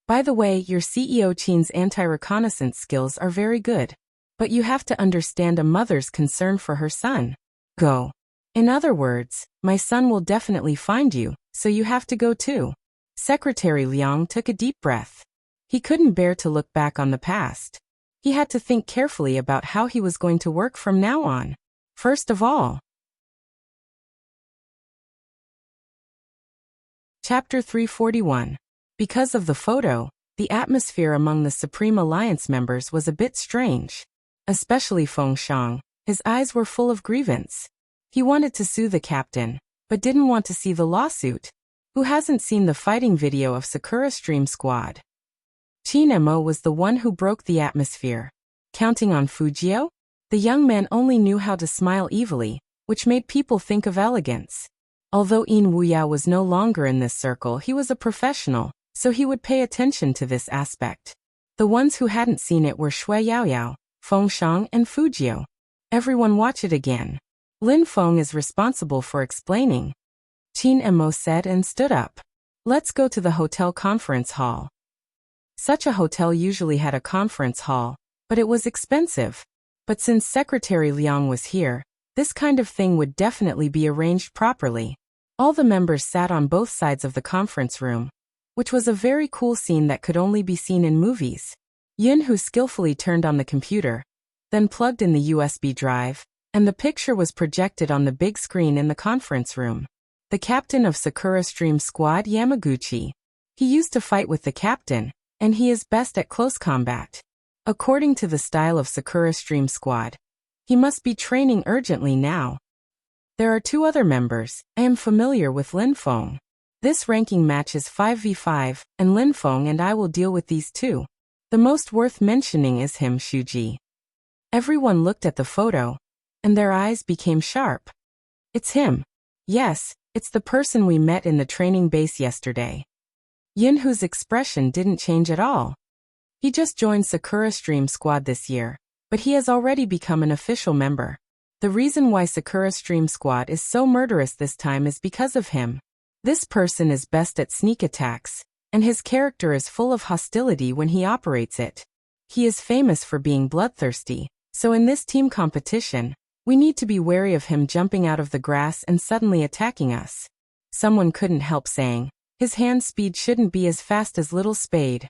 By the way, your CEO Chin's anti-reconnaissance skills are very good. But you have to understand a mother's concern for her son. Go. In other words, my son will definitely find you, so you have to go too." Secretary Liang took a deep breath. He couldn't bear to look back on the past. He had to think carefully about how he was going to work from now on. First of all, Chapter 341. Because of the photo, the atmosphere among the Supreme Alliance members was a bit strange. Especially Feng Shang. His eyes were full of grievance. He wanted to sue the captain, but didn't want to see the lawsuit. Who hasn't seen the fighting video of Sakura Stream Squad? Chin Mo was the one who broke the atmosphere. Counting on Fujio? The young man only knew how to smile evilly, which made people think of elegance. Although Yin Wuya was no longer in this circle, he was a professional, so he would pay attention to this aspect. The ones who hadn't seen it were Shui Yaoyao, Feng Shang, and Fujio. Everyone watch it again. Lin Feng is responsible for explaining. Chin Mo said and stood up. "Let's go to the hotel conference hall." Such a hotel usually had a conference hall, but it was expensive. But since Secretary Liang was here, this kind of thing would definitely be arranged properly. All the members sat on both sides of the conference room, which was a very cool scene that could only be seen in movies. Yun Hu skillfully turned on the computer, then plugged in the USB drive, and the picture was projected on the big screen in the conference room. The captain of Sakura Stream Squad, Yamaguchi. He used to fight with the captain, and he is best at close combat. According to the style of Sakura Stream Squad, he must be training urgently now. There are two other members. I am familiar with Lin Feng. This ranking match is 5v5, and Lin Feng and I will deal with these two. The most worth mentioning is him, Shuji. Everyone looked at the photo. and their eyes became sharp. It's him. Yes, it's the person we met in the training base yesterday. Yunhu's expression didn't change at all. He just joined Sakura's Stream Squad this year, but he has already become an official member. The reason why Sakura's Stream Squad is so murderous this time is because of him. This person is best at sneak attacks, and his character is full of hostility when he operates it. He is famous for being bloodthirsty, so in this team competition, we need to be wary of him jumping out of the grass and suddenly attacking us. Someone couldn't help saying, his hand speed shouldn't be as fast as Little Spade.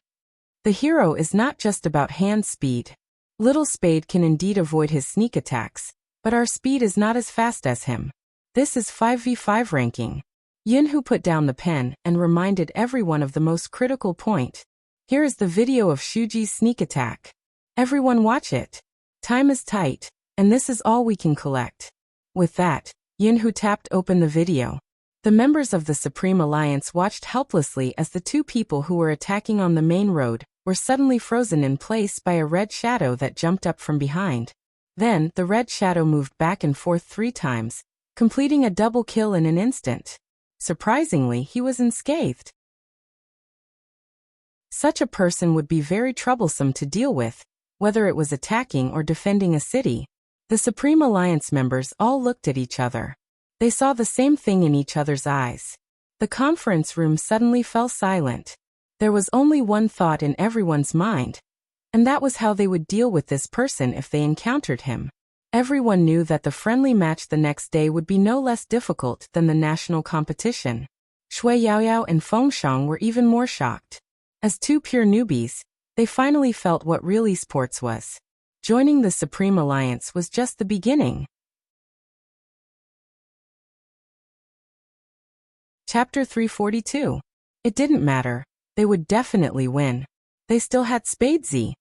The hero is not just about hand speed. Little Spade can indeed avoid his sneak attacks, but our speed is not as fast as him. This is 5v5 ranking. Yunhu put down the pen and reminded everyone of the most critical point. Here is the video of Shuji's sneak attack. Everyone watch it. Time is tight, and this is all we can collect. With that, Yunhu tapped open the video. The members of the Supreme Alliance watched helplessly as the two people who were attacking on the main road were suddenly frozen in place by a red shadow that jumped up from behind. Then, the red shadow moved back and forth 3 times, completing a double kill in an instant. Surprisingly, he was unscathed. Such a person would be very troublesome to deal with, whether it was attacking or defending a city. The Supreme Alliance members all looked at each other. They saw the same thing in each other's eyes. The conference room suddenly fell silent. There was only one thought in everyone's mind, and that was how they would deal with this person if they encountered him. Everyone knew that the friendly match the next day would be no less difficult than the national competition. Shui Yaoyao and Feng Shang were even more shocked. As 2 pure newbies, they finally felt what real esports was. Joining the Supreme Alliance was just the beginning. Chapter 342. It didn't matter. They would definitely win. They still had Spadesy.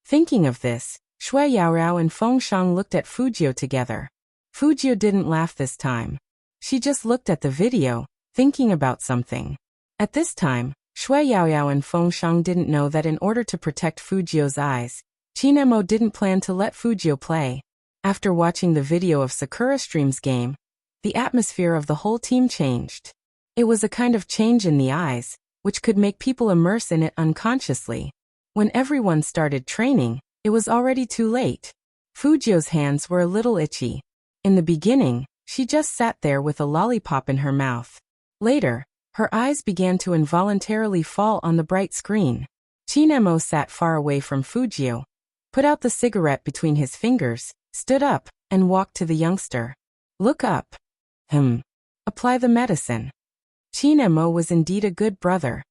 Thinking of this, Shui Yaorao and Feng Shang looked at Fujio together. Fujio didn't laugh this time. She just looked at the video, thinking about something. At this time, Shui Yaoyao and Feng Shang didn't know that in order to protect Fujio's eyes, Chinemo didn't plan to let Fujio play. After watching the video of Sakura Stream's game, the atmosphere of the whole team changed. It was a kind of change in the eyes, which could make people immerse in it unconsciously. When everyone started training, it was already too late. Fujio's hands were a little itchy. In the beginning, she just sat there with a lollipop in her mouth. Later, her eyes began to involuntarily fall on the bright screen. Chinemo sat far away from Fujio, put out the cigarette between his fingers, stood up, and walked to the youngster. Look up. Apply the medicine. Chinemo was indeed a good brother,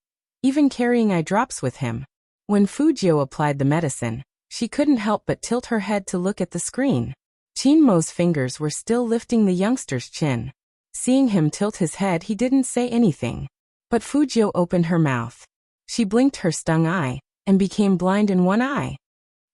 even carrying eye drops with him. When Fujio applied the medicine, she couldn't help but tilt her head to look at the screen. Chinmo's fingers were still lifting the youngster's chin. Seeing him tilt his head, he didn't say anything. But Fujio opened her mouth. She blinked her stung eye, and became blind in one eye.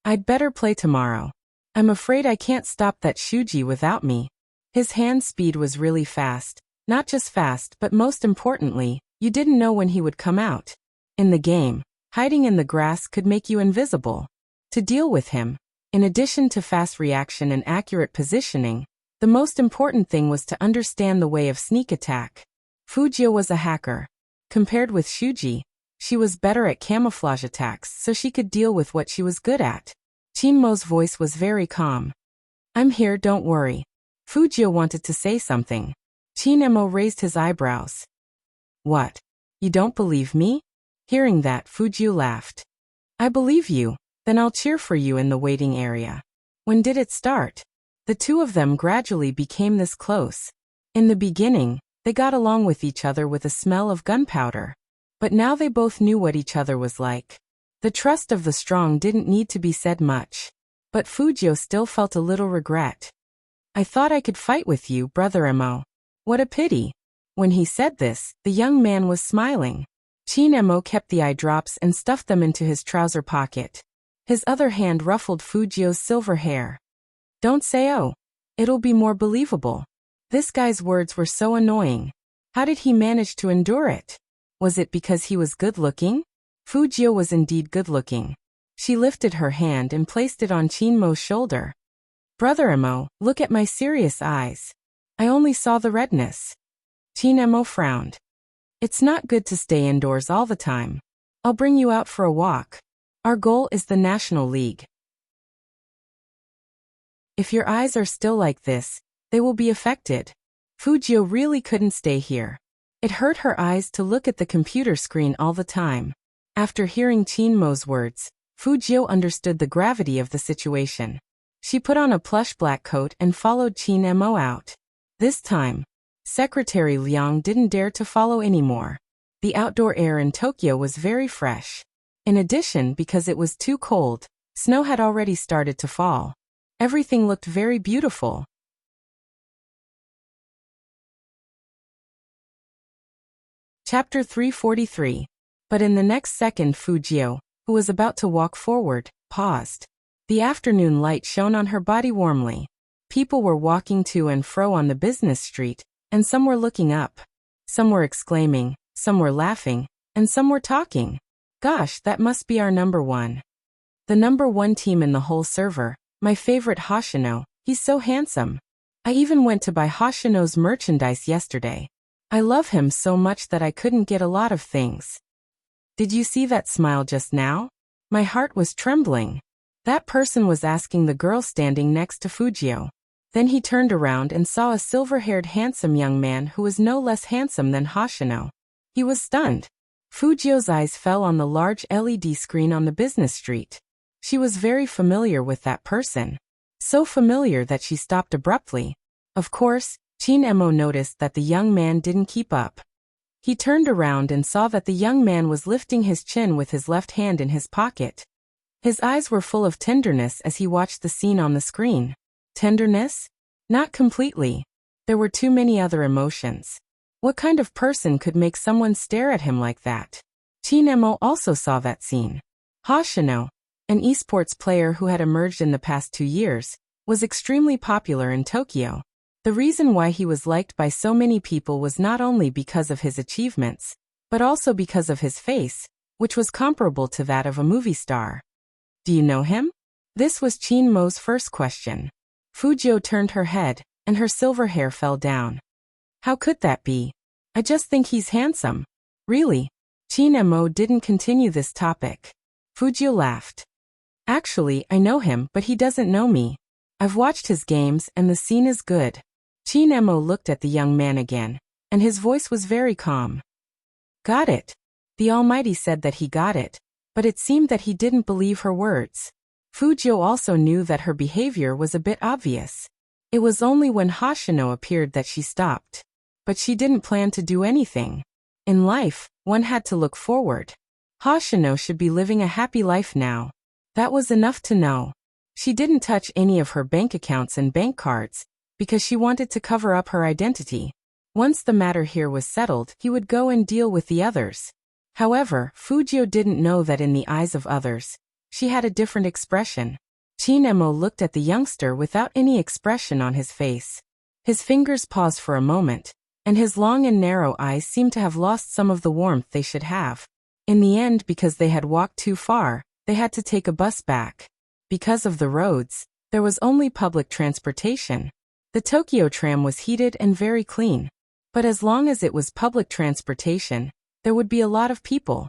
I'd better play tomorrow. I'm afraid I can't stop that Shuji without me. His hand speed was really fast. Not just fast, but most importantly, you didn't know when he would come out. In the game, hiding in the grass could make you invisible. To deal with him, in addition to fast reaction and accurate positioning, the most important thing was to understand the way of sneak attack. Fujio was a hacker. Compared with Shuji, she was better at camouflage attacks, so she could deal with what she was good at. Chinmo's voice was very calm. I'm here, don't worry. Fujio wanted to say something. Chinemo raised his eyebrows. What? You don't believe me? Hearing that, Fujio laughed. I believe you, then I'll cheer for you in the waiting area. When did it start? The two of them gradually became this close. In the beginning, they got along with each other with a smell of gunpowder. But now they both knew what each other was like. The trust of the strong didn't need to be said much. But Fujio still felt a little regret. I thought I could fight with you, Brother Emo. What a pity. When he said this, the young man was smiling. Chinemo kept the eye drops and stuffed them into his trouser pocket. His other hand ruffled Fujio's silver hair. Don't say oh. It'll be more believable. This guy's words were so annoying. How did he manage to endure it? Was it because he was good-looking? Fujio was indeed good-looking. She lifted her hand and placed it on Chinmo's shoulder. Brother Mo, look at my serious eyes. I only saw the redness. Teen Mo frowned. It's not good to stay indoors all the time. I'll bring you out for a walk. Our goal is the National League. If your eyes are still like this, they will be affected. Fujio really couldn't stay here. It hurt her eyes to look at the computer screen all the time. After hearing Teen Mo's words, Fujio understood the gravity of the situation. She put on a plush black coat and followed Teen Mo out. This time, Secretary Liang didn't dare to follow anymore. The outdoor air in Tokyo was very fresh. In addition, because it was too cold, snow had already started to fall. Everything looked very beautiful. Chapter 343. But in the next second, Fujio, who was about to walk forward, paused. The afternoon light shone on her body warmly. People were walking to and fro on the business street, and some were looking up. Some were exclaiming, some were laughing, and some were talking. Gosh, that must be our number one. The number one team in the whole server, my favorite Hoshino, he's so handsome. I even went to buy Hoshino's merchandise yesterday. I love him so much that I couldn't get a lot of things. Did you see that smile just now? My heart was trembling. That person was asking the girl standing next to Fujio. Then he turned around and saw a silver-haired handsome young man who was no less handsome than Hoshino. He was stunned. Fujio's eyes fell on the large LED screen on the business street. She was very familiar with that person. So familiar that she stopped abruptly. Of course, Teen Mo noticed that the young man didn't keep up. He turned around and saw that the young man was lifting his chin with his left hand in his pocket. His eyes were full of tenderness as he watched the scene on the screen. Tenderness? Not completely. There were too many other emotions. What kind of person could make someone stare at him like that? Teen Mo also saw that scene. Hoshino, an esports player who had emerged in the past 2 years, was extremely popular in Tokyo. The reason why he was liked by so many people was not only because of his achievements, but also because of his face, which was comparable to that of a movie star. Do you know him? This was Teen Mo's first question. Fujio turned her head, and her silver hair fell down. How could that be? I just think he's handsome. Really? Teen Mo didn't continue this topic. Fujio laughed. Actually, I know him, but he doesn't know me. I've watched his games and the scene is good. Teen Mo looked at the young man again, and his voice was very calm. Got it. The Almighty said that he got it, but it seemed that he didn't believe her words. Fujio also knew that her behavior was a bit obvious. It was only when Hoshino appeared that she stopped. But she didn't plan to do anything. In life, one had to look forward. Hoshino should be living a happy life now. That was enough to know. She didn't touch any of her bank accounts and bank cards, because she wanted to cover up her identity. Once the matter here was settled, he would go and deal with the others. However, Fujio didn't know that in the eyes of others, she had a different expression. Teen Mo looked at the youngster without any expression on his face. His fingers paused for a moment, and his long and narrow eyes seemed to have lost some of the warmth they should have. In the end, because they had walked too far, they had to take a bus back. Because of the roads, there was only public transportation. The Tokyo tram was heated and very clean. But as long as it was public transportation, there would be a lot of people.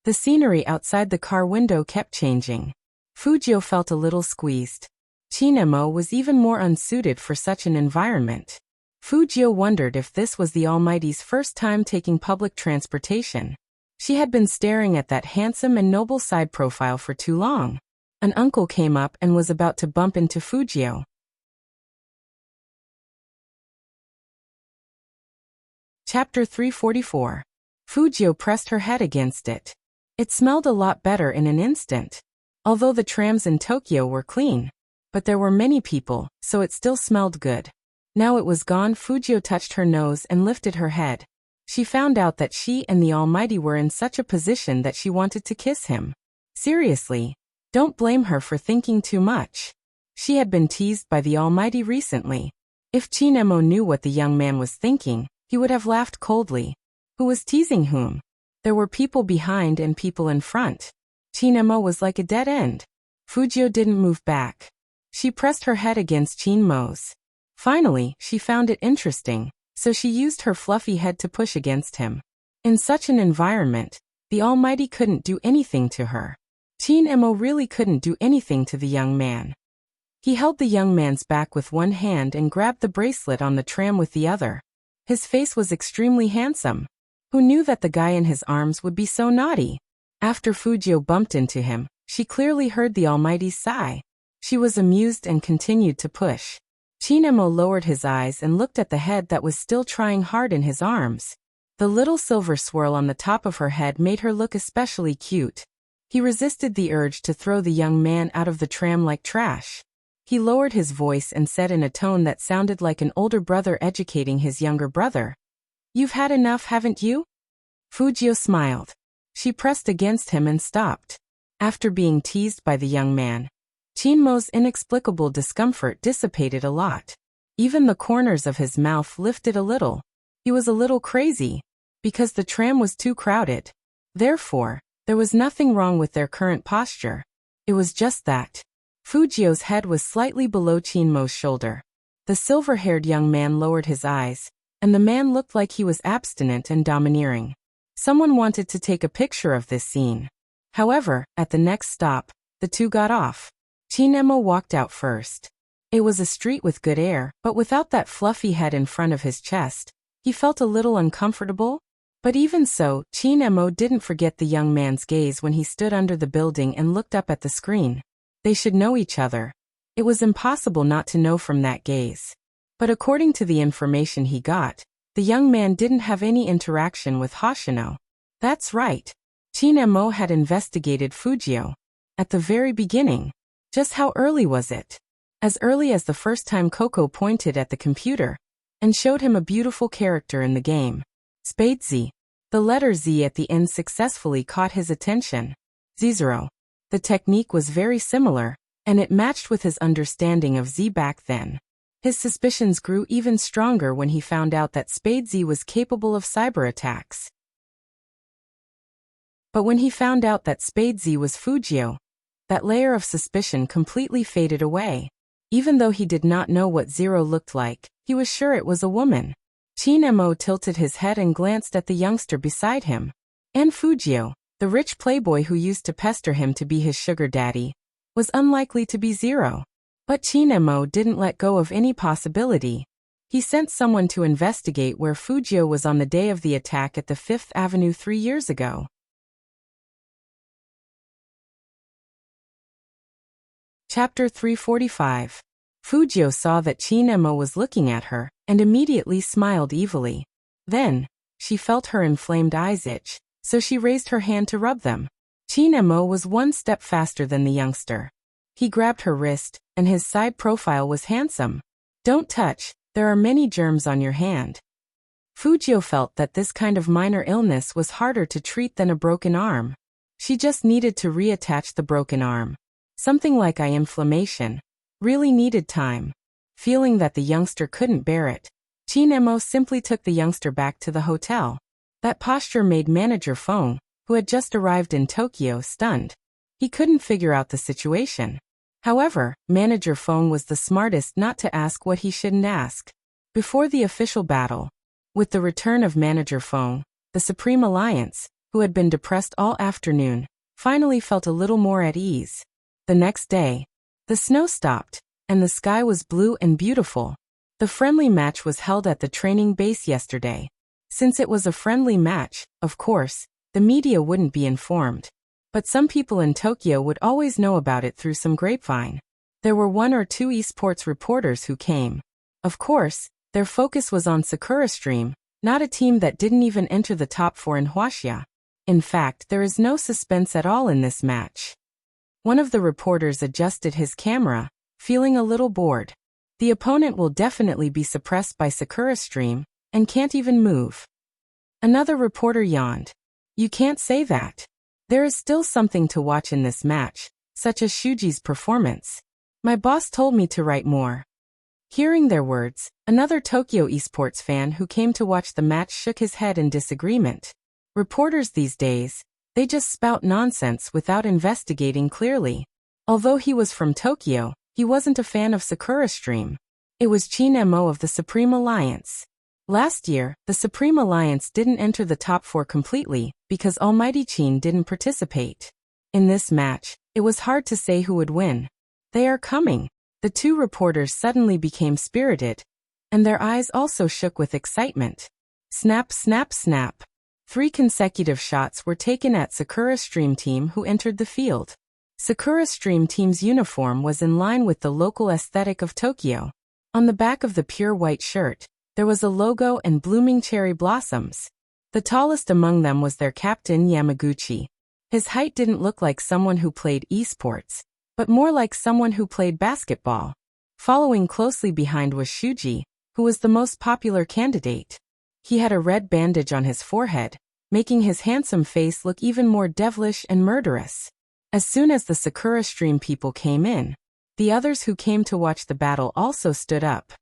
The scenery outside the car window kept changing. Fujio felt a little squeezed. Teen Mo was even more unsuited for such an environment. Fujio wondered if this was the Almighty's first time taking public transportation. She had been staring at that handsome and noble side profile for too long. An uncle came up and was about to bump into Fujio. Chapter 344. Fujio pressed her head against it. It smelled a lot better in an instant. Although the trams in Tokyo were clean, but there were many people, so it still smelled good. Now it was gone. Fujio touched her nose and lifted her head. She found out that she and the Almighty were in such a position that she wanted to kiss him. Seriously. Don't blame her for thinking too much. She had been teased by the Almighty recently. If Teen Mo knew what the young man was thinking, he would have laughed coldly. Who was teasing whom? There were people behind and people in front. Teen Mo was like a dead end. Fujio didn't move back. She pressed her head against Chin Mo's. Finally, she found it interesting, so she used her fluffy head to push against him. In such an environment, the Almighty couldn't do anything to her. Chin Mo really couldn't do anything to the young man. He held the young man's back with one hand and grabbed the bracelet on the tram with the other. His face was extremely handsome. Who knew that the guy in his arms would be so naughty? After Fujio bumped into him, she clearly heard the Almighty's sigh. She was amused and continued to push. Chinemo lowered his eyes and looked at the head that was still trying hard in his arms. The little silver swirl on the top of her head made her look especially cute. He resisted the urge to throw the young man out of the tram like trash. He lowered his voice and said in a tone that sounded like an older brother educating his younger brother. "You've had enough, haven't you?" Fujio smiled. She pressed against him and stopped. After being teased by the young man, Chinmo's inexplicable discomfort dissipated a lot. Even the corners of his mouth lifted a little. He was a little crazy, because the tram was too crowded. Therefore, there was nothing wrong with their current posture. It was just that Fujio's head was slightly below Chinmo's shoulder. The silver-haired young man lowered his eyes, and the man looked like he was abstinent and domineering. Someone wanted to take a picture of this scene. However, at the next stop, the two got off. Chinemo walked out first. It was a street with good air, but without that fluffy head in front of his chest, he felt a little uncomfortable. But even so, Chinemo didn't forget the young man's gaze when he stood under the building and looked up at the screen. They should know each other. It was impossible not to know from that gaze. But according to the information he got, the young man didn't have any interaction with Hoshino. That's right. Chinemo had investigated Fujio. At the very beginning. Just how early was it? As early as the first time Coco pointed at the computer and showed him a beautiful character in the game. Spade Z. The letter Z at the end successfully caught his attention. Z0. The technique was very similar, and it matched with his understanding of Z back then. His suspicions grew even stronger when he found out that Spade Z was capable of cyber attacks. But when he found out that Spade Z was Fujio, that layer of suspicion completely faded away. Even though he did not know what Zero looked like, he was sure it was a woman. Chinemo tilted his head and glanced at the youngster beside him. And Fujio, the rich playboy who used to pester him to be his sugar daddy, was unlikely to be Zero. But Chinemo didn't let go of any possibility. He sent someone to investigate where Fujio was on the day of the attack at the 5th Avenue 3 years ago. Chapter 345. Fujio saw that Chinemo was looking at her, and immediately smiled evilly. Then, she felt her inflamed eyes itch, so she raised her hand to rub them. Chinemo was one step faster than the youngster. He grabbed her wrist, and his side profile was handsome. "Don't touch, there are many germs on your hand." Fujio felt that this kind of minor illness was harder to treat than a broken arm. She just needed to reattach the broken arm. Something like eye inflammation. Really needed time. Feeling that the youngster couldn't bear it, Chinemo simply took the youngster back to the hotel. That posture made Manager Fong, who had just arrived in Tokyo, stunned. He couldn't figure out the situation. However, Manager Fong was the smartest not to ask what he shouldn't ask. Before the official battle, with the return of Manager Fong, the Supreme Alliance, who had been depressed all afternoon, finally felt a little more at ease. The next day, the snow stopped, and the sky was blue and beautiful. The friendly match was held at the training base yesterday. Since it was a friendly match, of course, the media wouldn't be informed. But some people in Tokyo would always know about it through some grapevine. There were 1 or 2 esports reporters who came. Of course, their focus was on Sakura Stream, not a team that didn't even enter the top 4 in Huaxia. In fact, there is no suspense at all in this match. One of the reporters adjusted his camera, feeling a little bored. The opponent will definitely be suppressed by Sakura Stream, and can't even move. Another reporter yawned. You can't say that. There is still something to watch in this match, such as Shuji's performance. My boss told me to write more. Hearing their words, another Tokyo esports fan who came to watch the match shook his head in disagreement. Reporters these days, they just spout nonsense without investigating clearly. Although he was from Tokyo, he wasn't a fan of Sakura Stream. It was Chin Mo of the Supreme Alliance. Last year, the Supreme Alliance didn't enter the top 4 completely, because Almighty Chin didn't participate. In this match, it was hard to say who would win. They are coming. The two reporters suddenly became spirited, and their eyes also shook with excitement. Snap, snap, snap. 3 consecutive shots were taken at Sakura Stream Team, who entered the field. Sakura Stream Team's uniform was in line with the local aesthetic of Tokyo. On the back of the pure white shirt, there was a logo and blooming cherry blossoms. The tallest among them was their captain Yamaguchi. His height didn't look like someone who played esports, but more like someone who played basketball. Following closely behind was Shuji, who was the most popular candidate. He had a red bandage on his forehead, making his handsome face look even more devilish and murderous. As soon as the Sakura Stream people came in, the others who came to watch the battle also stood up.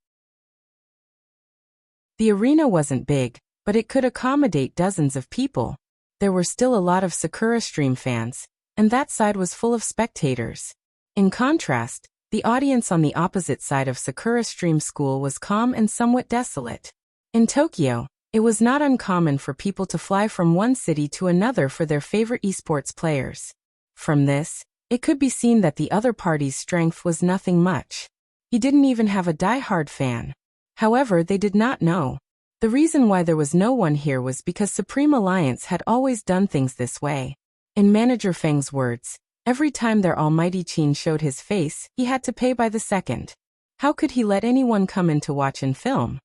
The arena wasn't big, but it could accommodate dozens of people. There were still a lot of Sakura Stream fans, and that side was full of spectators. In contrast, the audience on the opposite side of Sakura Stream School was calm and somewhat desolate. In Tokyo, it was not uncommon for people to fly from one city to another for their favorite esports players. From this, it could be seen that the other party's strength was nothing much. He didn't even have a die-hard fan. However, they did not know. The reason why there was no one here was because Supreme Alliance had always done things this way. In Manager Feng's words, every time their Almighty Chin showed his face, he had to pay by the second. How could he let anyone come in to watch and film?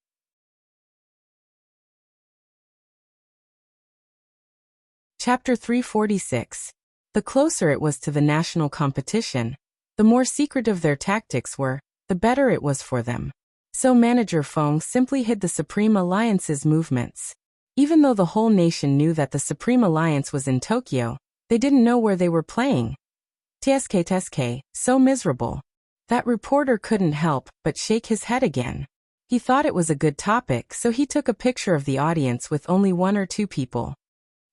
Chapter 346. The closer it was to the national competition, the more secretive their tactics were, the better it was for them. So Manager Feng simply hid the Supreme Alliance's movements. Even though the whole nation knew that the Supreme Alliance was in Tokyo, they didn't know where they were playing. TSK, so miserable. That reporter couldn't help but shake his head again. He thought it was a good topic, so he took a picture of the audience with only 1 or 2 people.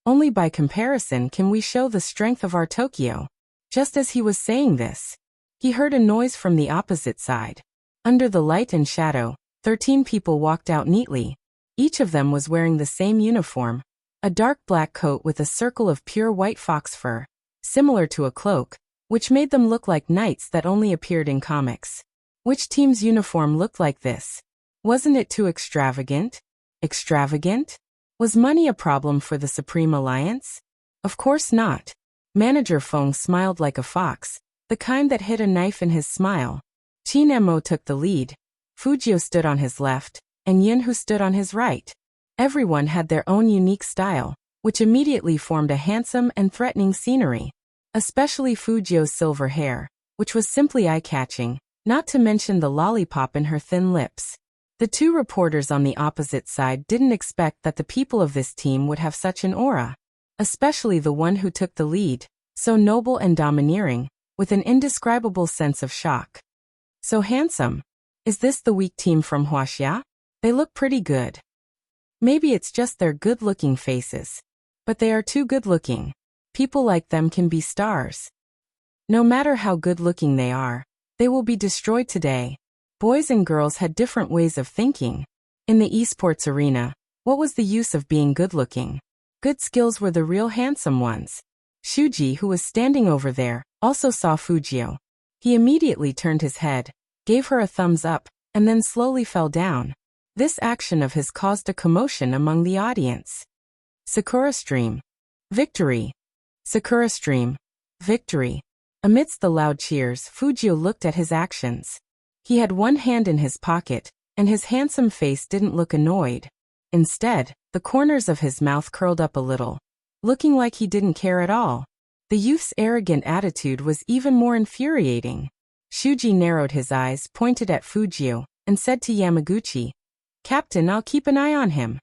Only by comparison can we show the strength of our Tokyo. Just as he was saying this, he heard a noise from the opposite side. Under the light and shadow, 13 people walked out neatly. Each of them was wearing the same uniform, a dark black coat with a circle of pure white fox fur, similar to a cloak, which made them look like knights that only appeared in comics. Which team's uniform looked like this? Wasn't it too extravagant? Extravagant? Was money a problem for the Supreme Alliance? Of course not. Manager Feng smiled like a fox, the kind that hid a knife in his smile. Chin Mo took the lead. Fujio stood on his left, and Yunhu stood on his right. Everyone had their own unique style, which immediately formed a handsome and threatening scenery. Especially Fujio's silver hair, which was simply eye-catching, not to mention the lollipop in her thin lips. The 2 reporters on the opposite side didn't expect that the people of this team would have such an aura. Especially the one who took the lead, so noble and domineering, with an indescribable sense of shock. So handsome. Is this the weak team from Huaxia? They look pretty good. Maybe it's just their good-looking faces. But they are too good-looking. People like them can be stars. No matter how good-looking they are, they will be destroyed today. Boys and girls had different ways of thinking. In the esports arena, what was the use of being good-looking? Good skills were the real handsome ones. Shuji, who was standing over there, also saw Fujio. He immediately turned his head, gave her a thumbs up, and then slowly fell down. This action of his caused a commotion among the audience. Sakura Stream. Victory. Sakura Stream. Victory. Amidst the loud cheers, Fujio looked at his actions. He had one hand in his pocket, and his handsome face didn't look annoyed. Instead, the corners of his mouth curled up a little, looking like he didn't care at all. The youth's arrogant attitude was even more infuriating. Shuji narrowed his eyes, pointed at Fujio, and said to Yamaguchi, "Captain, I'll keep an eye on him."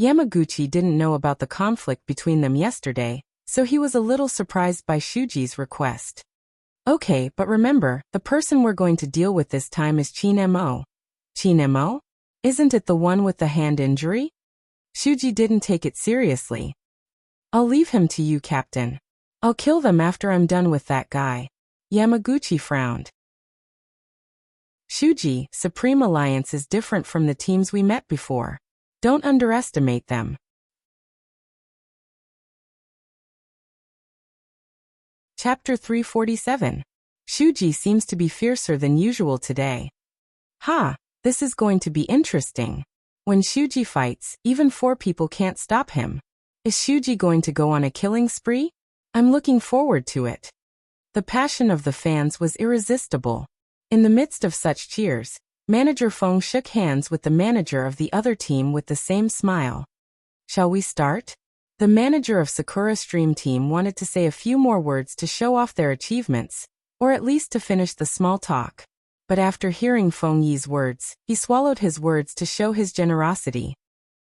Yamaguchi didn't know about the conflict between them yesterday, so he was a little surprised by Shuji's request. "Okay, but remember, the person we're going to deal with this time is Chin Mo." Chin Mo? Isn't it the one with the hand injury? Shuji didn't take it seriously. "I'll leave him to you, Captain. I'll kill them after I'm done with that guy." Yamaguchi frowned. Shuji, Supreme Alliance is different from the teams we met before. Don't underestimate them. Chapter 347. Shuji seems to be fiercer than usual today. Ha, this is going to be interesting. When Shuji fights, even 4 people can't stop him. Is Shuji going to go on a killing spree? I'm looking forward to it. The passion of the fans was irresistible. In the midst of such cheers, Manager Feng shook hands with the manager of the other team with the same smile. Shall we start? The manager of Sakura Stream Team wanted to say a few more words to show off their achievements, or at least to finish the small talk. But after hearing Feng Yi's words, he swallowed his words to show his generosity.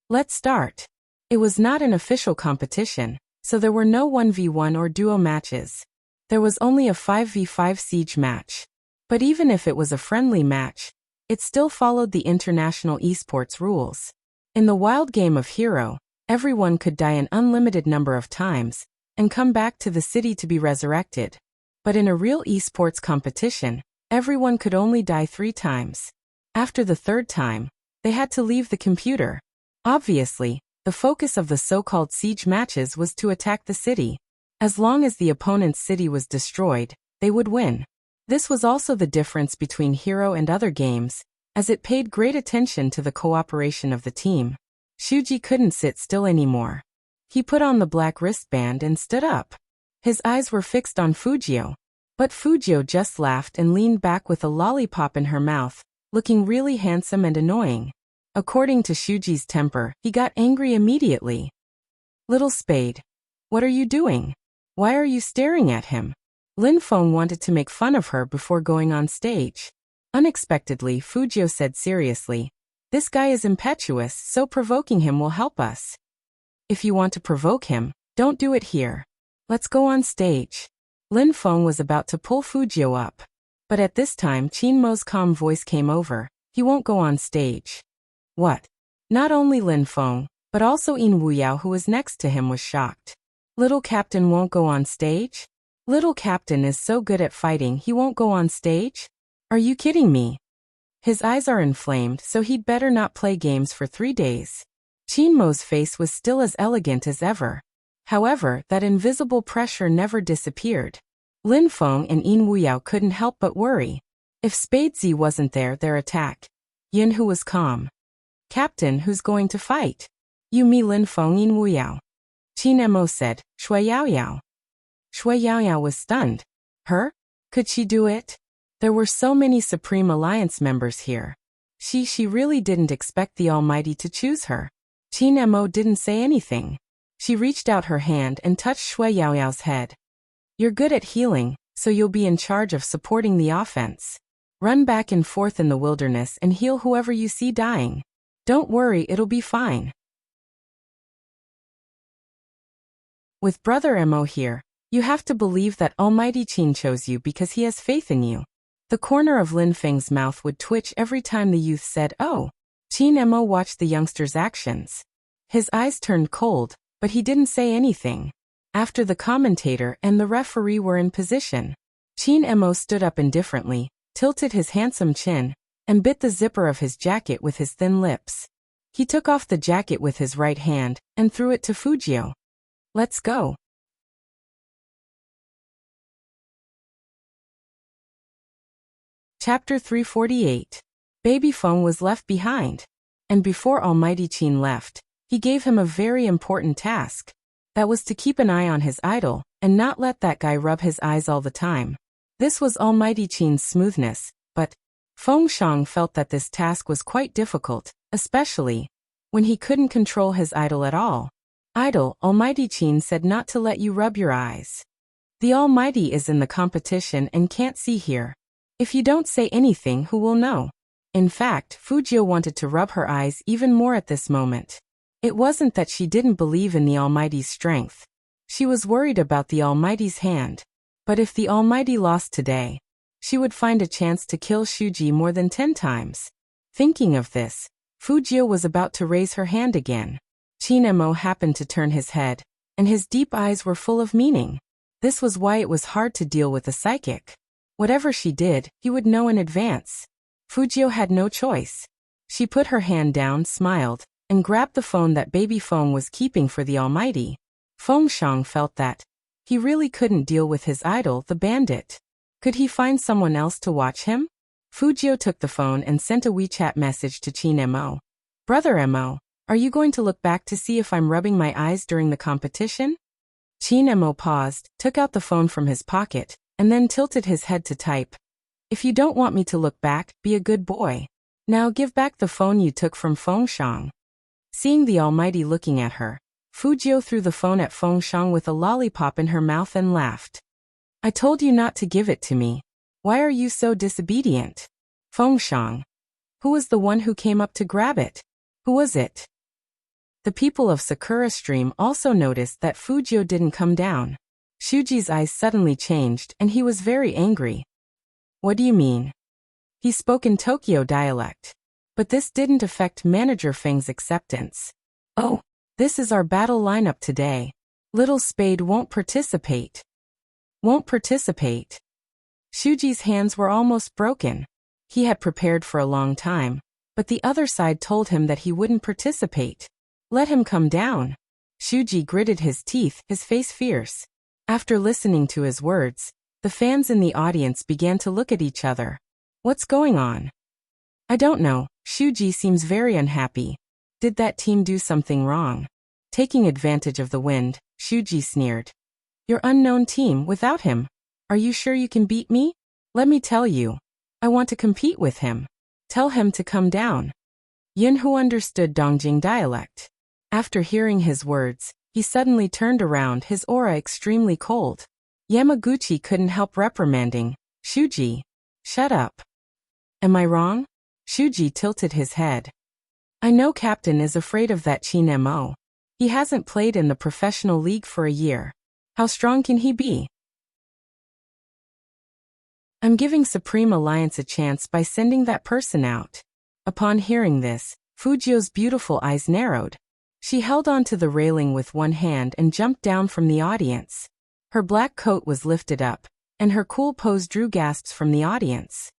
Let's start. It was not an official competition, so there were no 1v1 or duo matches. There was only a 5v5 siege match. But even if it was a friendly match, it still followed the international esports rules. In the wild game of Hero, everyone could die an unlimited number of times, and come back to the city to be resurrected. But in a real esports competition, everyone could only die 3 times. After the 3rd time, they had to leave the computer. Obviously, the focus of the so-called siege matches was to attack the city. As long as the opponent's city was destroyed, they would win. This was also the difference between Hero and other games, as it paid great attention to the cooperation of the team. Shuji couldn't sit still anymore. He put on the black wristband and stood up. His eyes were fixed on Fujio. But Fujio just laughed and leaned back with a lollipop in her mouth, looking really handsome and annoying. According to Shuji's temper, he got angry immediately. Little Spade. What are you doing? Why are you staring at him? Lin Feng wanted to make fun of her before going on stage. Unexpectedly, Fujio said seriously, "This guy is impetuous, so provoking him will help us. If you want to provoke him, don't do it here. Let's go on stage." Lin Feng was about to pull Fujio up. But at this time Qin Mo's calm voice came over. He won't go on stage. What? Not only Lin Feng, but also Yin Wuyao, who was next to him, was shocked. Little Captain won't go on stage? Little Captain is so good at fighting he won't go on stage? Are you kidding me? His eyes are inflamed, so he'd better not play games for 3 days. Qin Mo's face was still as elegant as ever. However, that invisible pressure never disappeared. Lin Feng and Yin Wuyao couldn't help but worry. If Spadesy wasn't there, their attack. Yin, who was calm. Captain, who's going to fight? You, me, Lin Feng, Yin Wuyao. Qin Mo said, Shui Yaoyao. Shui Yaoyao was stunned. Her? Could she do it? There were so many Supreme Alliance members here. She really didn't expect the Almighty to choose her. Qin Mo didn't say anything. She reached out her hand and touched Shui Yaoyao's head. You're good at healing, so you'll be in charge of supporting the offense. Run back and forth in the wilderness and heal whoever you see dying. Don't worry, it'll be fine. With Brother Mo here, you have to believe that Almighty Qin chose you because he has faith in you. The corner of Lin Feng's mouth would twitch every time the youth said, "Oh." Qin Mo watched the youngster's actions. His eyes turned cold, but he didn't say anything. After the commentator and the referee were in position, Qin Mo stood up indifferently, tilted his handsome chin, and bit the zipper of his jacket with his thin lips. He took off the jacket with his right hand and threw it to Fujio. Let's go. Chapter 348. Baby Feng was left behind. And before Almighty Qin left, he gave him a very important task. That was to keep an eye on his idol, and not let that guy rub his eyes all the time. This was Almighty Qin's smoothness, but Feng Shang felt that this task was quite difficult, especially when he couldn't control his idol at all. Idol, Almighty Qin said not to let you rub your eyes. The Almighty is in the competition and can't see here. If you don't say anything, who will know? In fact, Fujio wanted to rub her eyes even more at this moment. It wasn't that she didn't believe in the Almighty's strength. She was worried about the Almighty's hand. But if the Almighty lost today, she would find a chance to kill Shuji more than 10 times. Thinking of this, Fujio was about to raise her hand again. Qin Mo happened to turn his head, and his deep eyes were full of meaning. This was why it was hard to deal with a psychic. Whatever she did, he would know in advance. Fujio had no choice. She put her hand down, smiled, and grabbed the phone that baby Feng was keeping for the Almighty. Feng Shang felt that he really couldn't deal with his idol, the bandit. Could he find someone else to watch him? Fujio took the phone and sent a WeChat message to Qin Mo. Brother Mo, are you going to look back to see if I'm rubbing my eyes during the competition? Qin Mo paused, took out the phone from his pocket, and then tilted his head to type. If you don't want me to look back, be a good boy. Now give back the phone you took from Feng Shang. Seeing the Almighty looking at her, Fujio threw the phone at Feng Shang with a lollipop in her mouth and laughed. I told you not to give it to me. Why are you so disobedient? Feng Shang. Who was the one who came up to grab it? Who was it? The people of Sakura Stream also noticed that Fujio didn't come down. Shuji's eyes suddenly changed and he was very angry. What do you mean? He spoke in Tokyo dialect. But this didn't affect Manager Feng's acceptance. Oh, this is our battle lineup today. Little Spade won't participate. Won't participate. Shuji's hands were almost broken. He had prepared for a long time, but the other side told him that he wouldn't participate. Let him come down. Shuji gritted his teeth, his face fierce. After listening to his words, the fans in the audience began to look at each other. What's going on? I don't know. Shuji seems very unhappy. Did that team do something wrong? Taking advantage of the wind, Shuji sneered. Your unknown team without him. Are you sure you can beat me? Let me tell you. I want to compete with him. Tell him to come down. Yun, who understood Dongjing dialect. After hearing his words, he suddenly turned around, his aura extremely cold. Yamaguchi couldn't help reprimanding. Shuji. Shut up. Am I wrong? Shuji tilted his head. I know Captain is afraid of that Qin Mo. He hasn't played in the professional league for a year. How strong can he be? I'm giving Supreme Alliance a chance by sending that person out. Upon hearing this, Fujio's beautiful eyes narrowed. She held onto the railing with one hand and jumped down from the audience. Her black coat was lifted up, and her cool pose drew gasps from the audience.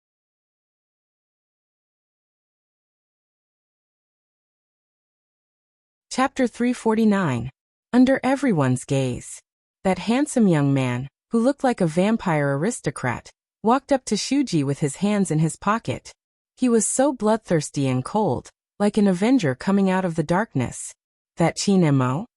Chapter 349. Under everyone's gaze. That handsome young man, who looked like a vampire aristocrat, walked up to Shuji with his hands in his pocket. He was so bloodthirsty and cold, like an avenger coming out of the darkness. That Qin Mo?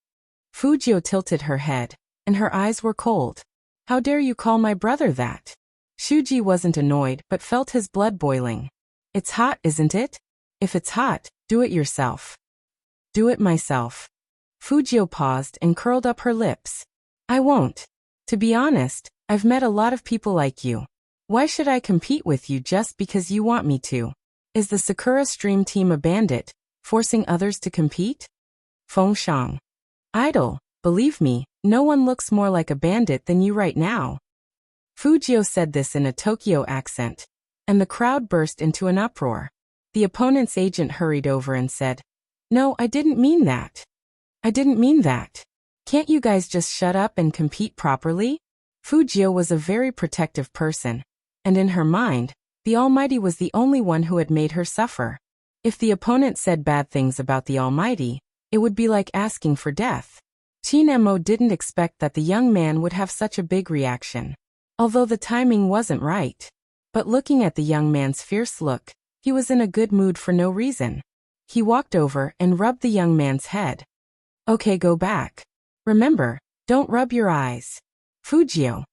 Fujio tilted her head, and her eyes were cold. How dare you call my brother that? Shuji wasn't annoyed but felt his blood boiling. It's hot, isn't it? If it's hot, do it yourself. Do it myself. Fujio paused and curled up her lips. I won't. To be honest, I've met a lot of people like you. Why should I compete with you just because you want me to? Is the Sakura Stream team a bandit, forcing others to compete? Feng Shang. Idol, believe me, no one looks more like a bandit than you right now. Fujio said this in a Tokyo accent, and the crowd burst into an uproar. The opponent's agent hurried over and said, No, I didn't mean that. I didn't mean that. Can't you guys just shut up and compete properly? Fujio was a very protective person, and in her mind, the Almighty was the only one who had made her suffer. If the opponent said bad things about the Almighty, it would be like asking for death. Qin Mo didn't expect that the young man would have such a big reaction, although the timing wasn't right. But looking at the young man's fierce look, he was in a good mood for no reason. He walked over and rubbed the young man's head. Okay, go back. Remember, don't rub your eyes. Fujio.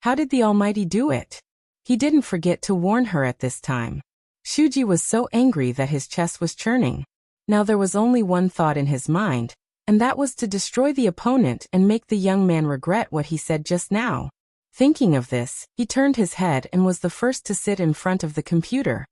How did the Almighty do it? He didn't forget to warn her at this time. Shuji was so angry that his chest was churning. Now there was only one thought in his mind, and that was to destroy the opponent and make the young man regret what he said just now. Thinking of this, he turned his head and was the first to sit in front of the computer.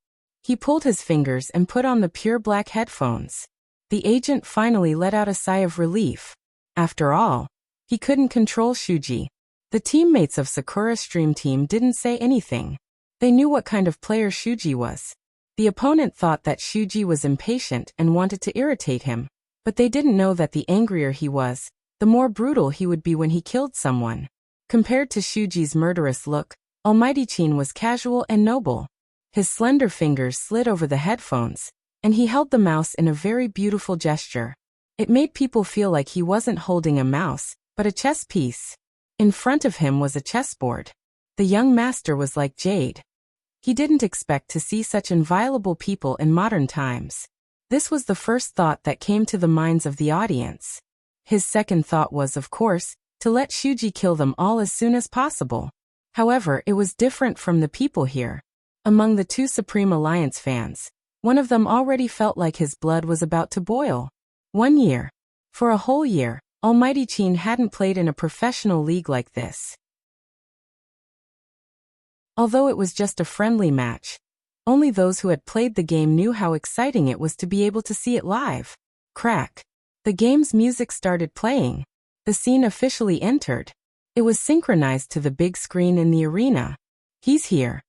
He pulled his fingers and put on the pure black headphones. The agent finally let out a sigh of relief. After all, he couldn't control Shuji. The teammates of Sakura Stream Team didn't say anything. They knew what kind of player Shuji was. The opponent thought that Shuji was impatient and wanted to irritate him, but they didn't know that the angrier he was, the more brutal he would be when he killed someone. Compared to Shuji's murderous look, Almighty Qin was casual and noble. His slender fingers slid over the headphones, and he held the mouse in a very beautiful gesture. It made people feel like he wasn't holding a mouse, but a chess piece. In front of him was a chessboard. The young master was like jade. He didn't expect to see such inviolable people in modern times. This was the first thought that came to the minds of the audience. His second thought was, of course, to let Shuji kill them all as soon as possible. However, it was different from the people here. Among the two Supreme Alliance fans, one of them already felt like his blood was about to boil. 1 year. For a whole year, Almighty Qin hadn't played in a professional league like this. Although it was just a friendly match, only those who had played the game knew how exciting it was to be able to see it live. Crack. The game's music started playing. The scene officially entered. It was synchronized to the big screen in the arena. He's here.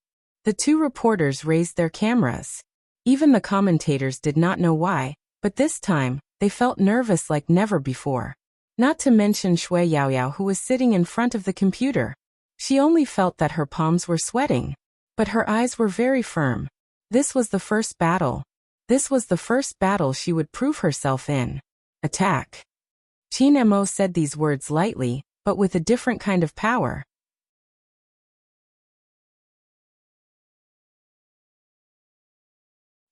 The two reporters raised their cameras. Even the commentators did not know why, but this time, they felt nervous like never before. Not to mention Shui Yaoyao, who was sitting in front of the computer. She only felt that her palms were sweating. But her eyes were very firm. This was the first battle. This was the first battle she would prove herself in. Attack. Qin Mo said these words lightly, but with a different kind of power.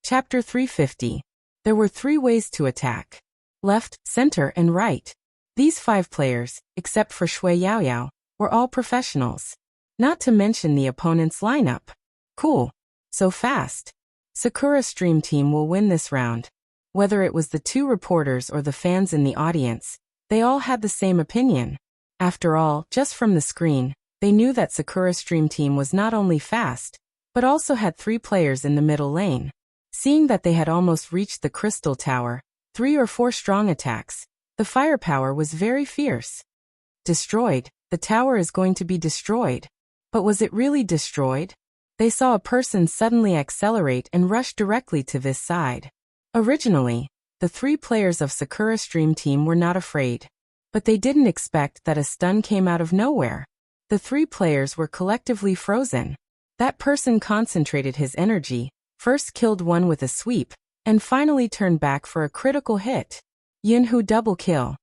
Chapter 350. There were 3 ways to attack. Left, center, and right. These 5 players, except for Shui Yaoyao, were all professionals. Not to mention the opponent's lineup. Cool. So fast. Sakura Stream Team will win this round. Whether it was the 2 reporters or the fans in the audience, they all had the same opinion. After all, just from the screen, they knew that Sakura Stream Team was not only fast, but also had 3 players in the middle lane. Seeing that they had almost reached the Crystal Tower, 3 or 4 strong attacks, the firepower was very fierce. Destroyed. The tower is going to be destroyed. But was it really destroyed? They saw a person suddenly accelerate and rush directly to this side. Originally, the 3 players of Sakura Stream Team were not afraid. But they didn't expect that a stun came out of nowhere. The 3 players were collectively frozen. That person concentrated his energy, first killed one with a sweep, and finally turned back for a critical hit. Yunhu double kill.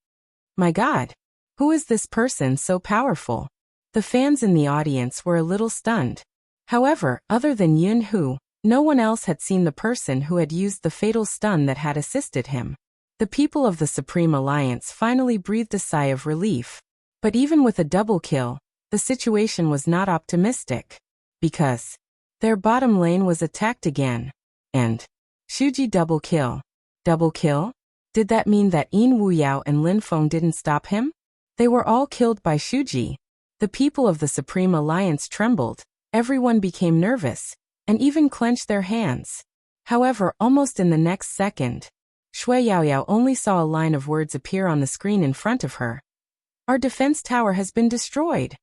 My god! Who is this person so powerful? The fans in the audience were a little stunned. However, other than Yunhu, no one else had seen the person who had used the fatal stun that had assisted him. The people of the Supreme Alliance finally breathed a sigh of relief. But even with a double kill, the situation was not optimistic. Because their bottom lane was attacked again. And Shuji double kill. Double kill? Did that mean that Yin Wuyao and Lin Feng didn't stop him? They were all killed by Shuji. The people of the Supreme Alliance trembled, everyone became nervous, and even clenched their hands. However, almost in the next second, Shui Yaoyao only saw a line of words appear on the screen in front of her. Our defense tower has been destroyed.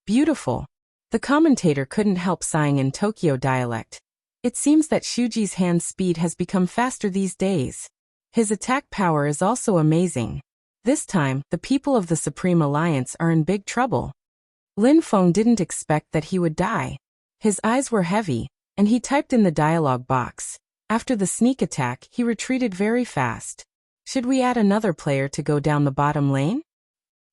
Beautiful. The commentator couldn't help sighing in Tokyo dialect. It seems that Shuji's hand speed has become faster these days. His attack power is also amazing. This time, the people of the Supreme Alliance are in big trouble. Lin Feng didn't expect that he would die. His eyes were heavy, and he typed in the dialogue box. After the sneak attack, he retreated very fast. Should we add another player to go down the bottom lane?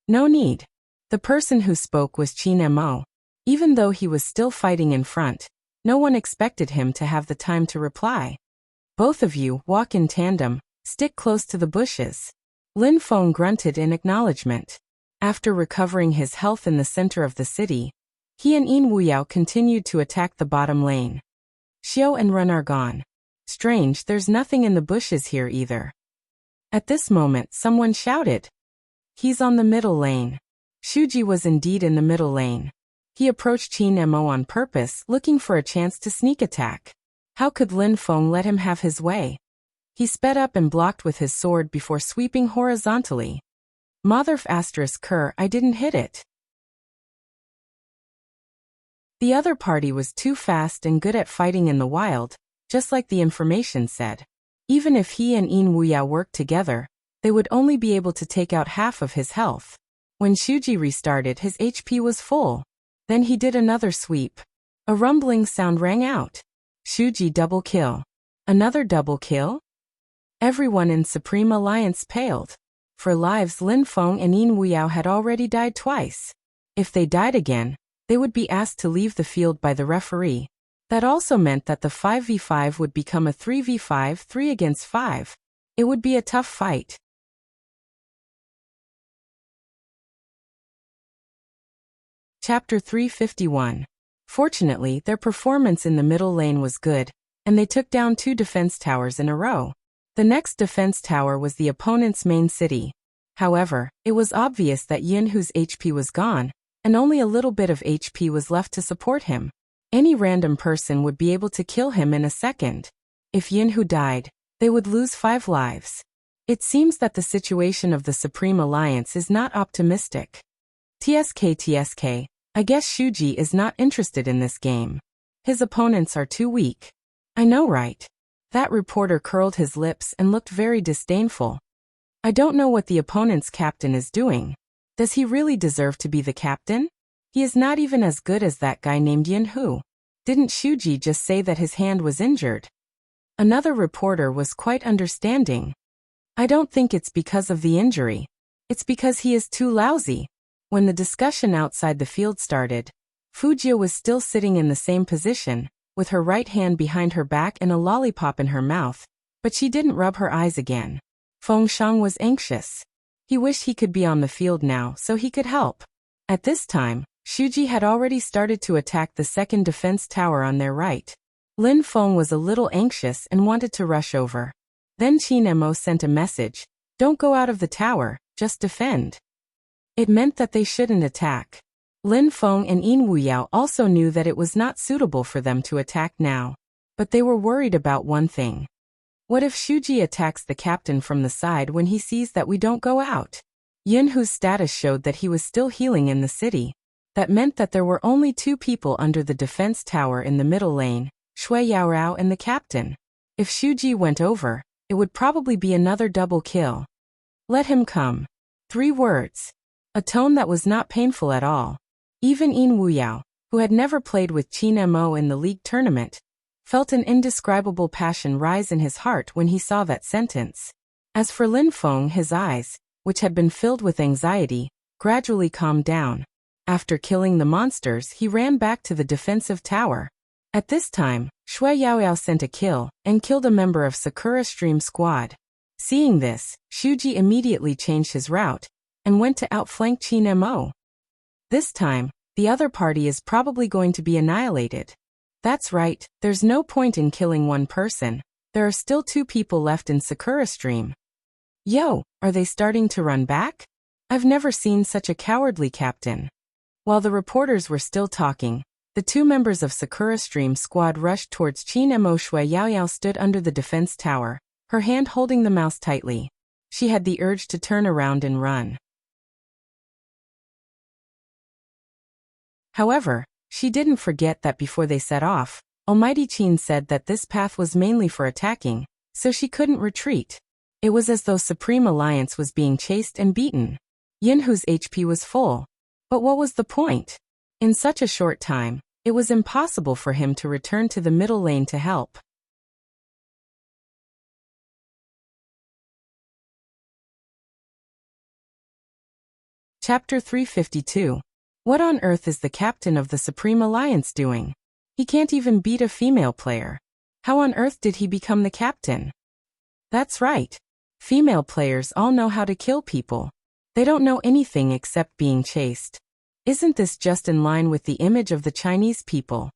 No need. The person who spoke was Qin Mo. Even though he was still fighting in front, no one expected him to have the time to reply. Both of you walk in tandem, stick close to the bushes. Lin Feng grunted in acknowledgement. After recovering his health in the center of the city, he and Yin Wuyao continued to attack the bottom lane. Xiao and Ren are gone. Strange, there's nothing in the bushes here either. At this moment, someone shouted. He's on the middle lane. Shuji was indeed in the middle lane. He approached Qin Mo on purpose, looking for a chance to sneak attack. How could Lin Feng let him have his way? He sped up and blocked with his sword before sweeping horizontally. Motherf *Ker, I didn't hit it. The other party was too fast and good at fighting in the wild, just like the information said. Even if he and Yin Wuyao worked together, they would only be able to take out half of his health. When Shuji restarted, his HP was full. Then he did another sweep. A rumbling sound rang out. Shuji double kill. Another double kill? Everyone in Supreme Alliance paled. For lives, Lin Feng and Yin Wuyao had already died twice. If they died again, they would be asked to leave the field by the referee. That also meant that the 5v5 would become a 3v5, 3 against 5. It would be a tough fight. Chapter 351. Fortunately, their performance in the middle lane was good, and they took down 2 defense towers in a row. The next defense tower was the opponent's main city. However, it was obvious that Yin Hu's HP was gone, and only a little bit of HP was left to support him. Any random person would be able to kill him in a second. If Yin Hu died, they would lose 5 lives. It seems that the situation of the Supreme Alliance is not optimistic. TSK, I guess Shuji is not interested in this game. His opponents are too weak. I know, right? That reporter curled his lips and looked very disdainful. I don't know what the opponent's captain is doing. Does he really deserve to be the captain? He is not even as good as that guy named Yin Hu. Didn't Shuji just say that his hand was injured? Another reporter was quite understanding. I don't think it's because of the injury. It's because he is too lousy. When the discussion outside the field started, Fujio was still sitting in the same position, with her right hand behind her back and a lollipop in her mouth, but she didn't rub her eyes again. Feng Shang was anxious. He wished he could be on the field now so he could help. At this time, Shuji had already started to attack the second defense tower on their right. Lin Feng was a little anxious and wanted to rush over. Then Qin Mo sent a message, "Don't go out of the tower, just defend." It meant that they shouldn't attack. Lin Feng and Yin Wuyao also knew that it was not suitable for them to attack now. But they were worried about one thing. What if Shuji attacks the captain from the side when he sees that we don't go out? Yin Hu's status showed that he was still healing in the city. That meant that there were only 2 people under the defense tower in the middle lane, Shui Yaorao and the captain. If Shuji went over, it would probably be another double kill. Let him come. 3 words. A tone that was not painful at all. Even Yin Wuyao, who had never played with Qin Mo in the league tournament, felt an indescribable passion rise in his heart when he saw that sentence. As for Lin Feng, his eyes, which had been filled with anxiety, gradually calmed down. After killing the monsters, he ran back to the defensive tower. At this time, Shui Yaoyao sent a kill and killed a member of Sakura Stream Squad. Seeing this, Shuji immediately changed his route and went to outflank Qin Mo. This time, the other party is probably going to be annihilated. That's right, there's no point in killing one person. There are still 2 people left in Sakura Stream. Yo, are they starting to run back? I've never seen such a cowardly captain. While the reporters were still talking, the 2 members of Sakura Stream Squad rushed towards Qin Mo. Shui Yaoyao stood under the defense tower, her hand holding the mouse tightly. She had the urge to turn around and run. However, she didn't forget that before they set off, Almighty Qin said that this path was mainly for attacking, so she couldn't retreat. It was as though Supreme Alliance was being chased and beaten. Yin Hu's HP was full. But what was the point? In such a short time, it was impossible for him to return to the middle lane to help. Chapter 352. What on earth is the captain of the Supreme Alliance doing? He can't even beat a female player. How on earth did he become the captain? That's right. Female players all know how to kill people. They don't know anything except being chased. Isn't this just in line with the image of the Chinese people?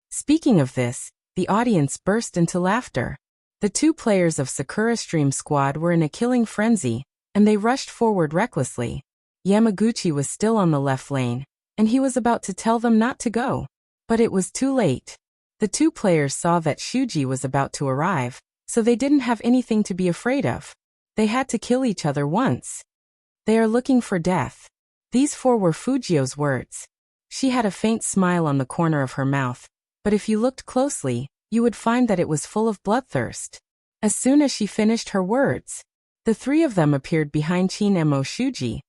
Speaking of this, the audience burst into laughter. The 2 players of Sakura Stream Squad were in a killing frenzy, and they rushed forward recklessly. Yamaguchi was still on the left lane, and he was about to tell them not to go. But it was too late. The 2 players saw that Shuji was about to arrive, so they didn't have anything to be afraid of. They had to kill each other once. They are looking for death. These 4 were Fujio's words. She had a faint smile on the corner of her mouth, but if you looked closely, you would find that it was full of bloodthirst. As soon as she finished her words, the 3 of them appeared behind Qin Mo. Shuji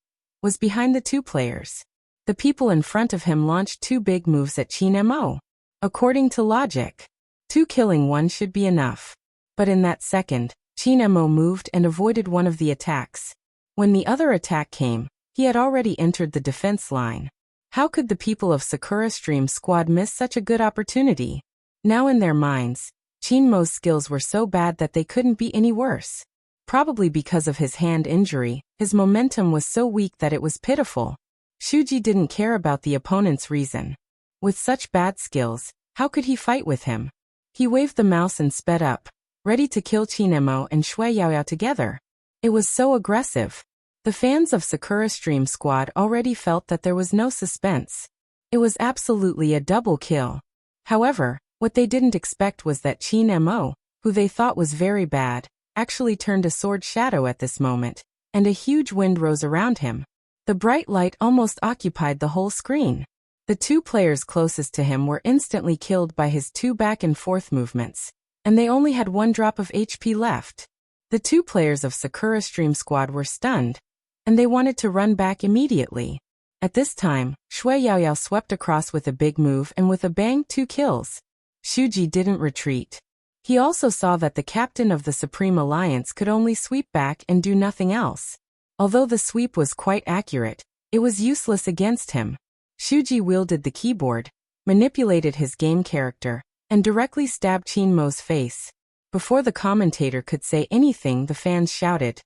was behind the 2 players. The people in front of him launched 2 big moves at Qin Mo. According to logic, 2 killing 1 should be enough. But in that second, Qin Mo moved and avoided one of the attacks. When the other attack came, he had already entered the defense line. How could the people of Sakura Stream Squad miss such a good opportunity? Now in their minds, Qin Mo's skills were so bad that they couldn't be any worse. Probably because of his hand injury, his momentum was so weak that it was pitiful. Shuji didn't care about the opponent's reason. With such bad skills, how could he fight with him? He waved the mouse and sped up, ready to kill Qin Mo and Shui Yaoyao together. It was so aggressive. The fans of Sakura Stream Squad already felt that there was no suspense. It was absolutely a double kill. However, what they didn't expect was that Qin Mo, who they thought was very bad, actually turned a sword shadow at this moment, and a huge wind rose around him. The bright light almost occupied the whole screen. The 2 players closest to him were instantly killed by his 2 back and forth movements, and they only had 1 drop of HP left. The 2 players of Sakura Stream Squad were stunned, and they wanted to run back immediately. At this time, Shui Yaoyao swept across with a big move and with a bang 2 kills. Shuji didn't retreat. He also saw that the captain of the Supreme Alliance could only sweep back and do nothing else. Although the sweep was quite accurate, it was useless against him. Shuji wielded the keyboard, manipulated his game character, and directly stabbed Qin Mo's face. Before the commentator could say anything, the fans shouted,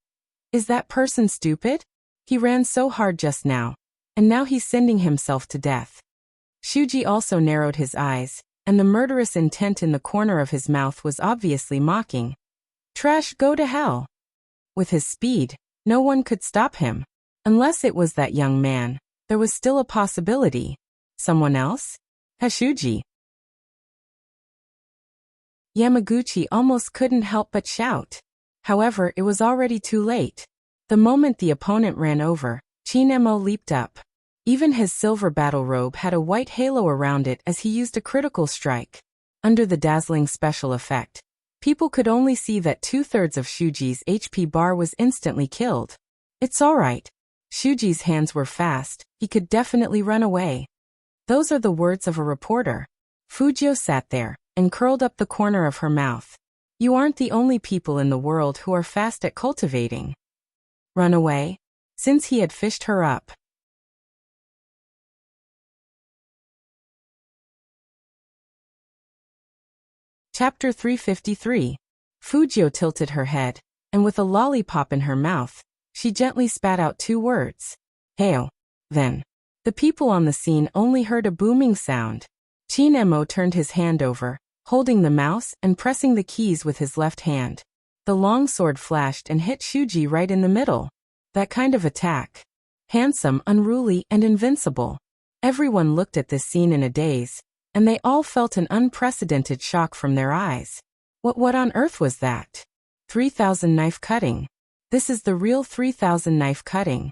"Is that person stupid? He ran so hard just now, and now he's sending himself to death." Shuji also narrowed his eyes, and the murderous intent in the corner of his mouth was obviously mocking. "Trash, go to hell." With his speed, no one could stop him. Unless it was that young man, there was still a possibility. Someone else? Shuji. Yamaguchi almost couldn't help but shout. However, it was already too late. The moment the opponent ran over, Qin Mo leaped up. Even his silver battle robe had a white halo around it as he used a critical strike. Under the dazzling special effect, people could only see that 2/3 of Shuji's HP bar was instantly killed. It's alright. Shuji's hands were fast, he could definitely run away. Those are the words of a reporter. Fujio sat there, and curled up the corner of her mouth. You aren't the only people in the world who are fast at cultivating. Run away? Since he had fished her up. Chapter 353. Fujio tilted her head, and with a lollipop in her mouth, she gently spat out 2 words. Heyo. Then. The people on the scene only heard a booming sound. Qin Mo turned his hand over, holding the mouse and pressing the keys with his left hand. The long sword flashed and hit Shuji right in the middle. That kind of attack. Handsome, unruly, and invincible. Everyone looked at this scene in a daze, and they all felt an unprecedented shock from their eyes. What on earth was that? 3,000 knife cutting. This is the real 3,000 knife cutting.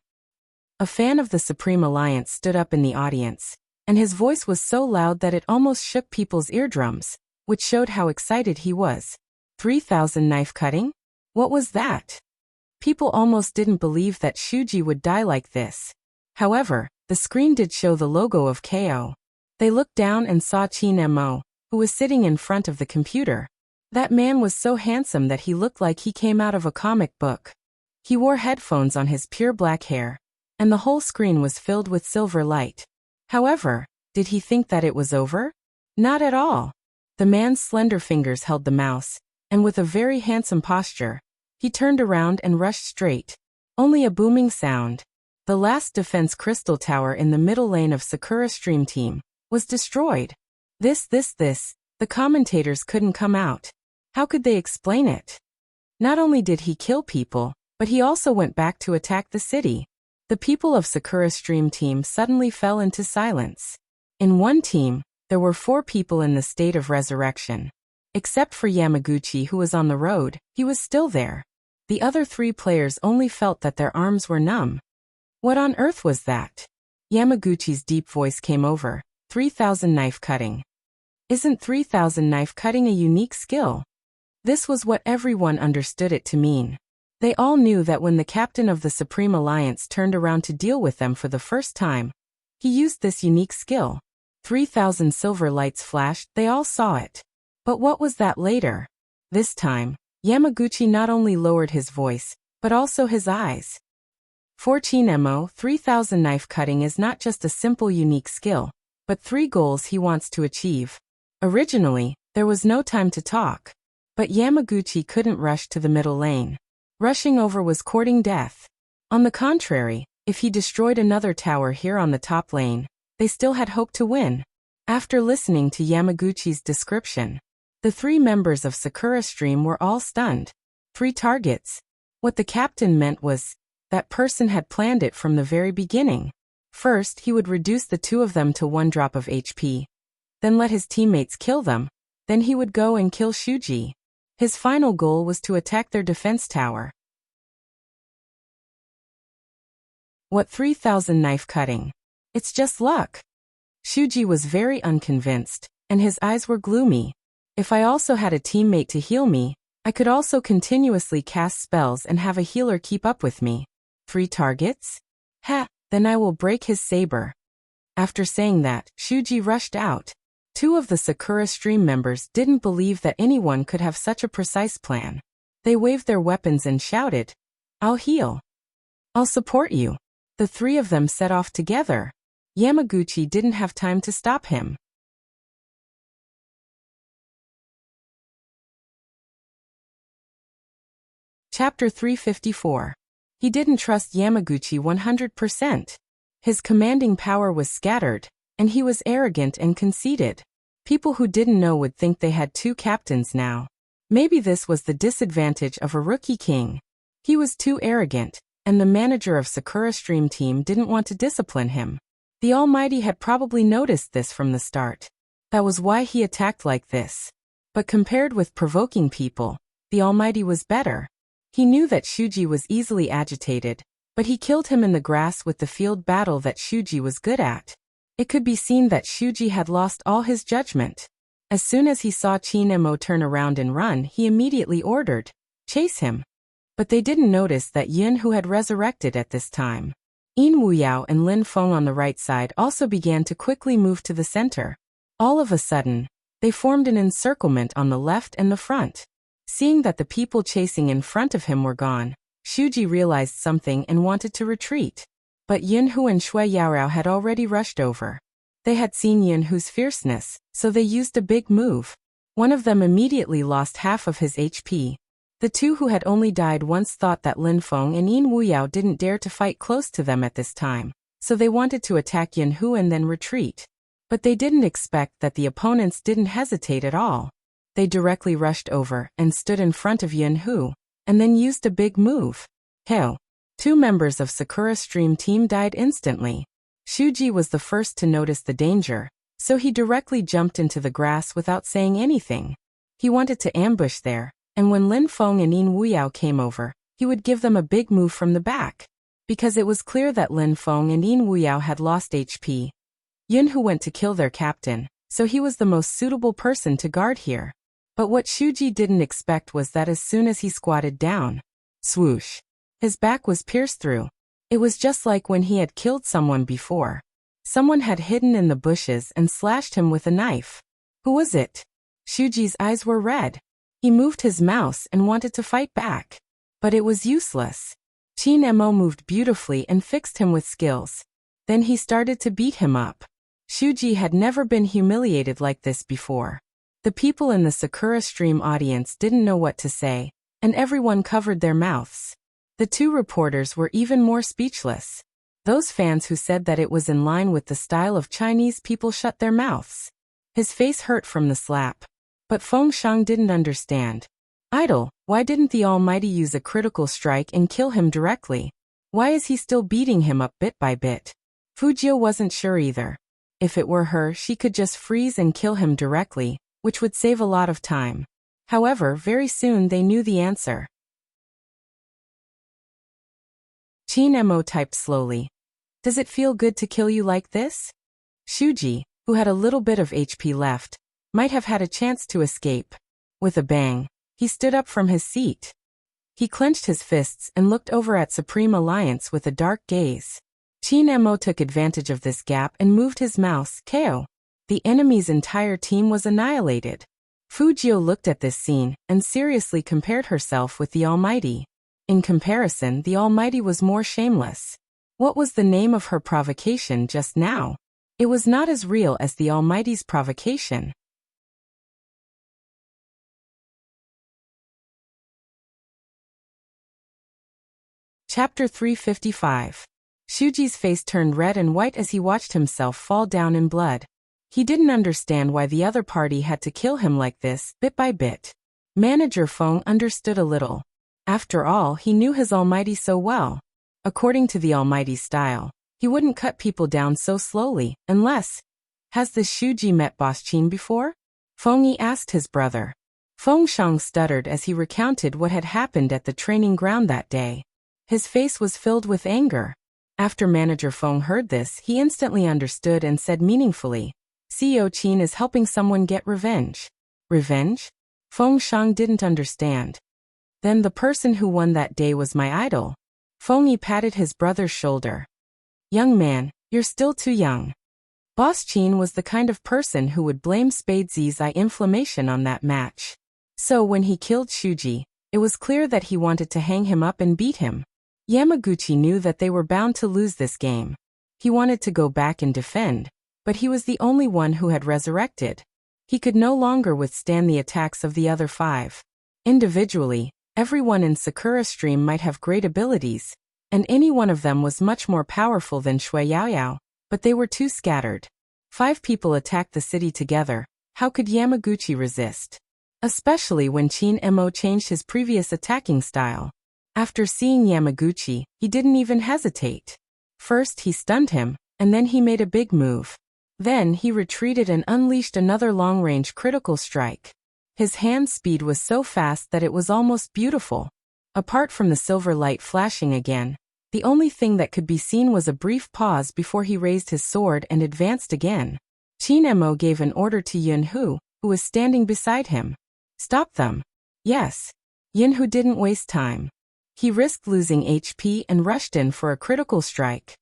A fan of the Supreme Alliance stood up in the audience, and his voice was so loud that it almost shook people's eardrums, which showed how excited he was. 3,000 knife cutting? What was that? People almost didn't believe that Shuji would die like this. However, the screen did show the logo of KO. They looked down and saw Qin Mo, who was sitting in front of the computer. That man was so handsome that he looked like he came out of a comic book. He wore headphones on his pure black hair, and the whole screen was filled with silver light. However, did he think that it was over? Not at all. The man's slender fingers held the mouse, and with a very handsome posture, he turned around and rushed straight. Only a booming sound. The last defense crystal tower in the middle lane of Sakura Stream Team was destroyed. The commentators couldn't come out. How could they explain it? Not only did he kill people, but he also went back to attack the city. The people of Sakura Stream Team suddenly fell into silence. In one team, there were 4 people in the state of resurrection. Except for Yamaguchi, who was on the road, he was still there. The other 3 players only felt that their arms were numb. What on earth was that? Yamaguchi's deep voice came over. 3,000 knife cutting. Isn't 3,000 knife cutting a unique skill? This was what everyone understood it to mean. They all knew that when the captain of the Supreme Alliance turned around to deal with them for the first time, He used this unique skill. 3,000 silver lights flashed, they all saw it. But what was that later? This time, Yamaguchi not only lowered his voice, but also his eyes. 14mo 3000 knife cutting is not just a simple unique skill, but 3 goals he wants to achieve. Originally, there was no time to talk. But Yamaguchi couldn't rush to the middle lane. Rushing over was courting death. On the contrary, if he destroyed another tower here on the top lane, they still had hope to win. After listening to Yamaguchi's description, the 3 members of Sakura Stream were all stunned. 3 targets. What the captain meant was, that person had planned it from the very beginning. First, he would reduce the 2 of them to 1 drop of HP. Then let his teammates kill them. Then he would go and kill Shuji. His final goal was to attack their defense tower. What 3,000 knife cutting? It's just luck. Shuji was very unconvinced, and his eyes were gloomy. If I also had a teammate to heal me, I could also continuously cast spells and have a healer keep up with me. 3 targets? Ha, then I will break his saber. After saying that, Shuji rushed out. 2 of the Sakura Stream members didn't believe that anyone could have such a precise plan. They waved their weapons and shouted, "I'll heal. I'll support you." The 3 of them set off together. Yamaguchi didn't have time to stop him. Chapter 354. He didn't trust Yamaguchi 100%. His commanding power was scattered, and he was arrogant and conceited. People who didn't know would think they had 2 captains now. Maybe this was the disadvantage of a rookie king. He was too arrogant, and the manager of Sakura Stream Team didn't want to discipline him. The Almighty had probably noticed this from the start. That was why he attacked like this. But compared with provoking people, the Almighty was better. He knew that Shuji was easily agitated, but he killed him in the grass with the field battle that Shuji was good at. It could be seen that Shuji had lost all his judgment. As soon as he saw Chinemo turn around and run, he immediately ordered, "Chase him." But they didn't notice that Yin, who had resurrected at this time. Yin Wuyao and Lin Feng on the right side also began to quickly move to the center. All of a sudden, they formed an encirclement on the left and the front. Seeing that the people chasing in front of him were gone, Shuji realized something and wanted to retreat. But Yunhu and Shui Yaorao had already rushed over. They had seen Yunhu's fierceness, so they used a big move. One of them immediately lost half of his HP. The 2 who had only died once thought that Lin Feng and Yin Wuyao didn't dare to fight close to them at this time, so they wanted to attack Yunhu and then retreat. But they didn't expect that the opponents didn't hesitate at all. They directly rushed over and stood in front of Yunhu, and then used a big move. Hell! 2 members of Sakura Stream Team died instantly. Shuji was the first to notice the danger, so he directly jumped into the grass without saying anything. He wanted to ambush there, and when Lin Feng and Yin Wuyao came over, he would give them a big move from the back. Because it was clear that Lin Feng and Yin Wuyao had lost HP. Yunhu went to kill their captain, so he was the most suitable person to guard here. But what Shuji didn't expect was that as soon as he squatted down, swoosh, his back was pierced through. It was just like when he had killed someone before. Someone had hidden in the bushes and slashed him with a knife. Who was it? Shuji's eyes were red. He moved his mouse and wanted to fight back. But it was useless. Chinemo moved beautifully and fixed him with skills. Then he started to beat him up. Shuji had never been humiliated like this before. The people in the Sakura Stream audience didn't know what to say, and everyone covered their mouths. The 2 reporters were even more speechless. Those fans who said that it was in line with the style of Chinese people shut their mouths. His face hurt from the slap. But Feng Shang didn't understand. Idol, why didn't the Almighty use a critical strike and kill him directly? Why is he still beating him up bit by bit? Fujio wasn't sure either. If it were her, she could just freeze and kill him directly, which would save a lot of time. However, very soon they knew the answer. Chinemo typed slowly. "Does it feel good to kill you like this?" Shuji, who had a little bit of HP left, might have had a chance to escape. With a bang, he stood up from his seat. He clenched his fists and looked over at Supreme Alliance with a dark gaze. Chin Mo took advantage of this gap and moved his mouse, KO. The enemy's entire team was annihilated. Fujio looked at this scene and seriously compared herself with the Almighty. In comparison, the Almighty was more shameless. What was the name of her provocation just now? It was not as real as the Almighty's provocation. Chapter 355. Shuji's face turned red and white as he watched himself fall down in blood. He didn't understand why the other party had to kill him like this, bit by bit. Manager Feng understood a little. After all, he knew his Almighty so well. According to the Almighty's style, he wouldn't cut people down so slowly, unless... Has this Shuji met Boss Qin before? Feng Yi asked his brother. Feng Shang stuttered as he recounted what had happened at the training ground that day. His face was filled with anger. After Manager Feng heard this, he instantly understood and said meaningfully, CEO Qin is helping someone get revenge. Revenge? Feng Shang didn't understand. Then the person who won that day was my idol. Feng Yi patted his brother's shoulder. Young man, you're still too young. Boss Qin was the kind of person who would blame Spadesy's eye inflammation on that match. So when he killed Shuji, it was clear that he wanted to hang him up and beat him. Yamaguchi knew that they were bound to lose this game. He wanted to go back and defend, but he was the only one who had resurrected. He could no longer withstand the attacks of the other 5. Individually, everyone in Sakura Stream might have great abilities, and any one of them was much more powerful than Shui Yaoyao, but they were too scattered. 5 people attacked the city together. How could Yamaguchi resist? Especially when Qin Mo changed his previous attacking style. After seeing Yamaguchi, he didn't even hesitate. First he stunned him, and then he made a big move. Then he retreated and unleashed another long-range critical strike. His hand speed was so fast that it was almost beautiful. Apart from the silver light flashing again, the only thing that could be seen was a brief pause before he raised his sword and advanced again. Qin Mo gave an order to Yunhu, who was standing beside him. Stop them. Yes. Yunhu didn't waste time. He risked losing HP and rushed in for a critical strike.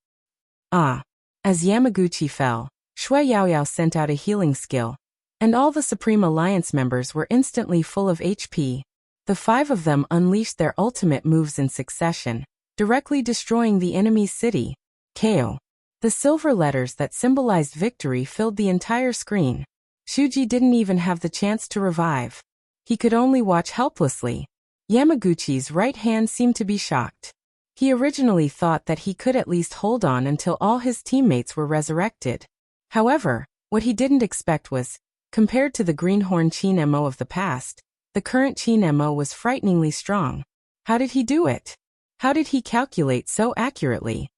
Ah. As Yamaguchi fell, Shui Yaoyao sent out a healing skill, and all the Supreme Alliance members were instantly full of HP. The 5 of them unleashed their ultimate moves in succession, directly destroying the enemy's city. KO. The silver letters that symbolized victory filled the entire screen. Shuji didn't even have the chance to revive. He could only watch helplessly. Yamaguchi's right hand seemed to be shocked. He originally thought that he could at least hold on until all his teammates were resurrected. However, what he didn't expect was, compared to the greenhorn Qin Mo of the past, the current Qin Mo was frighteningly strong. How did he do it? How did he calculate so accurately?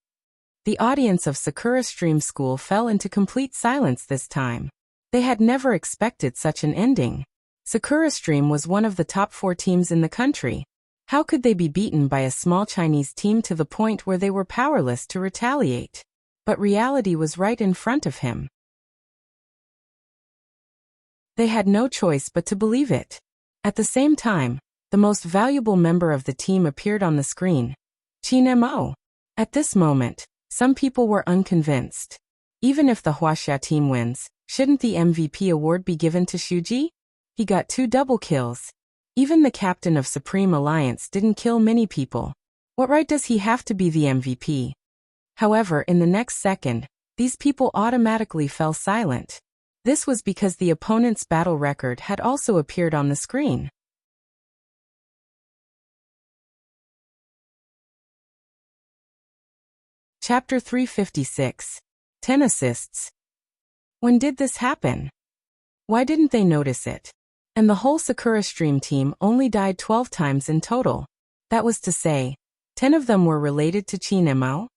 The audience of Sakura Stream School fell into complete silence this time. They had never expected such an ending. Sakura Stream was one of the top 4 teams in the country. How could they be beaten by a small Chinese team to the point where they were powerless to retaliate? But reality was right in front of him. They had no choice but to believe it. At the same time, the most valuable member of the team appeared on the screen. Qin Mo. At this moment, some people were unconvinced. Even if the Huaxia team wins, shouldn't the MVP award be given to Shuji? He got 2 double kills. Even the captain of Supreme Alliance didn't kill many people. What right does he have to be the MVP? However, in the next second, these people automatically fell silent. This was because the opponent's battle record had also appeared on the screen. Chapter 356. 10 assists. When did this happen? Why didn't they notice it? And the whole Sakura Stream team only died 12 times in total. That was to say, 10 of them were related to Qin Mo?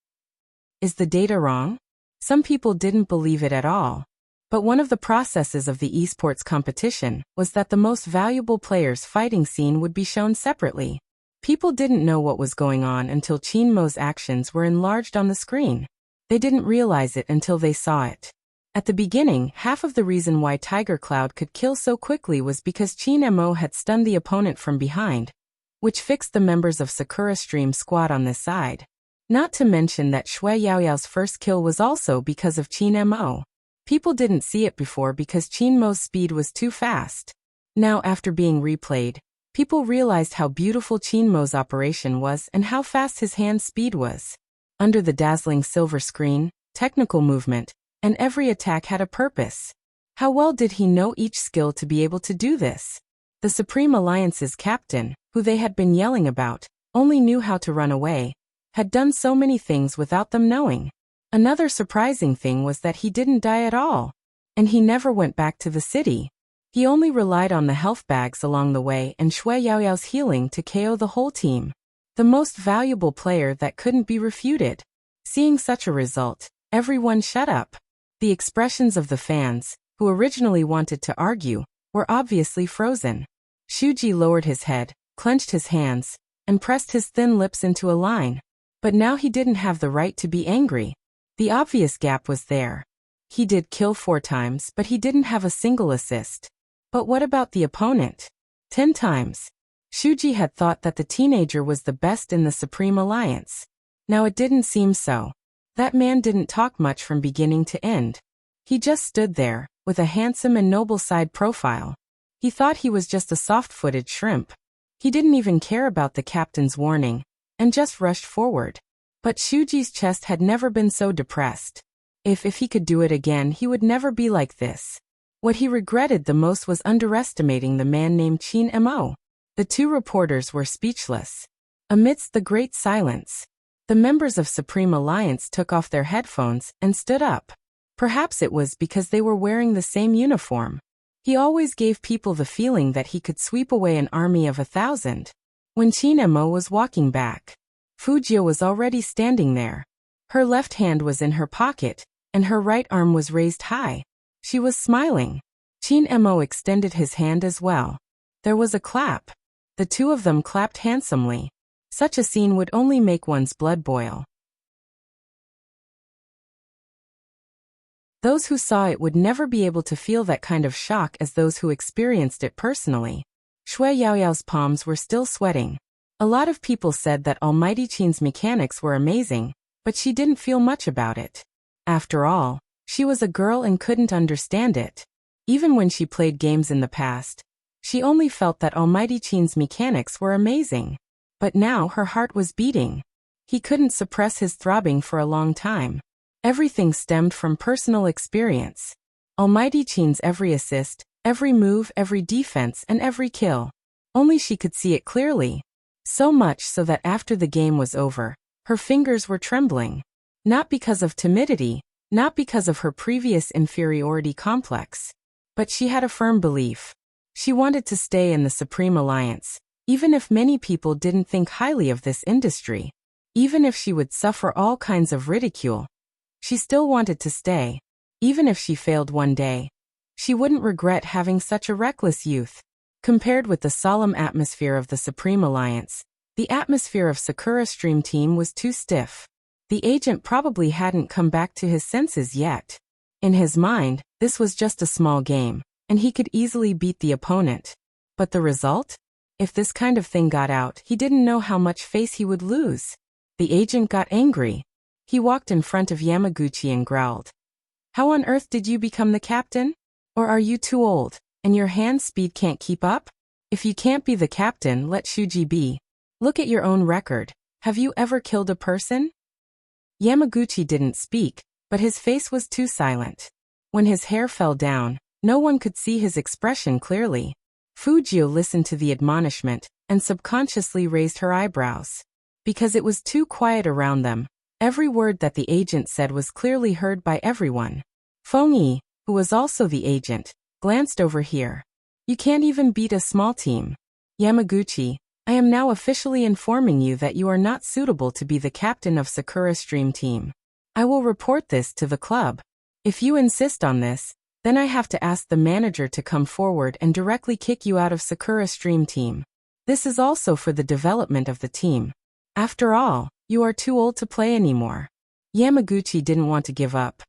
Is the data wrong? Some people didn't believe it at all. But one of the processes of the esports competition was that the most valuable players' fighting scene would be shown separately. People didn't know what was going on until Qin Mo's actions were enlarged on the screen. They didn't realize it until they saw it. At the beginning, half of the reason why Tiger Cloud could kill so quickly was because Qin Mo had stunned the opponent from behind, which fixed the members of Sakura Stream Squad on this side. Not to mention that Shui Yaoyao's first kill was also because of Qin Mo. People didn't see it before because Qin Mo's speed was too fast. Now after being replayed, people realized how beautiful Qin Mo's operation was and how fast his hand speed was. Under the dazzling silver screen, technical movement, and every attack had a purpose. How well did he know each skill to be able to do this? The Supreme Alliance's captain, who they had been yelling about, only knew how to run away, had done so many things without them knowing. Another surprising thing was that he didn't die at all. And he never went back to the city. He only relied on the health bags along the way and Shui Yaoyao's healing to KO the whole team. The most valuable player that couldn't be refuted. Seeing such a result, everyone shut up. The expressions of the fans, who originally wanted to argue, were obviously frozen. Shuji lowered his head, clenched his hands, and pressed his thin lips into a line. But now he didn't have the right to be angry. The obvious gap was there. He did kill 4 times, but he didn't have a single assist. But what about the opponent? 10 times. Shuji had thought that the teenager was the best in the Supreme Alliance. Now it didn't seem so. That man didn't talk much from beginning to end. He just stood there, with a handsome and noble side profile. He thought he was just a soft-footed shrimp. He didn't even care about the captain's warning, and just rushed forward. But Shuji's chest had never been so depressed. If he could do it again, he would never be like this. What he regretted the most was underestimating the man named Qin Mo. The 2 reporters were speechless. Amidst the great silence, the members of Supreme Alliance took off their headphones and stood up. Perhaps it was because they were wearing the same uniform. He always gave people the feeling that he could sweep away an army of 1,000. When Qin Mo was walking back, Fujio was already standing there. Her left hand was in her pocket, and her right arm was raised high. She was smiling. Qin Mo extended his hand as well. There was a clap. The 2 of them clapped handsomely. Such a scene would only make one's blood boil. Those who saw it would never be able to feel that kind of shock as those who experienced it personally. Shui Yaoyao's palms were still sweating. A lot of people said that Almighty Qin's mechanics were amazing, but she didn't feel much about it. After all, she was a girl and couldn't understand it. Even when she played games in the past, she only felt that Almighty Qin's mechanics were amazing. But now her heart was beating. He couldn't suppress his throbbing for a long time. Everything stemmed from personal experience. Almighty Qin's every assist, every move, every defense, and every kill. Only she could see it clearly. So much so that after the game was over, her fingers were trembling. Not because of timidity, not because of her previous inferiority complex. But she had a firm belief. She wanted to stay in the Supreme Alliance, even if many people didn't think highly of this industry. Even if she would suffer all kinds of ridicule. She still wanted to stay. Even if she failed one day, she wouldn't regret having such a reckless youth. Compared with the solemn atmosphere of the Supreme Alliance, the atmosphere of Sakura Stream Team was too stiff. The agent probably hadn't come back to his senses yet. In his mind, this was just a small game, and he could easily beat the opponent. But the result? If this kind of thing got out, he didn't know how much face he would lose. The agent got angry. He walked in front of Yamaguchi and growled. How on earth did you become the captain? Or are you too old, and your hand speed can't keep up? If you can't be the captain, let Shuji be. Look at your own record. Have you ever killed a person? Yamaguchi didn't speak, but his face was too silent. When his hair fell down, no one could see his expression clearly. Fujio listened to the admonishment, and subconsciously raised her eyebrows. Because it was too quiet around them, every word that the agent said was clearly heard by everyone. Fengyi, who was also the agent, glanced over here. You can't even beat a small team. Yamaguchi, I am now officially informing you that you are not suitable to be the captain of Sakura Stream Team. I will report this to the club. If you insist on this, then I have to ask the manager to come forward and directly kick you out of Sakura Stream Team. This is also for the development of the team. After all, you are too old to play anymore. Yamaguchi didn't want to give up.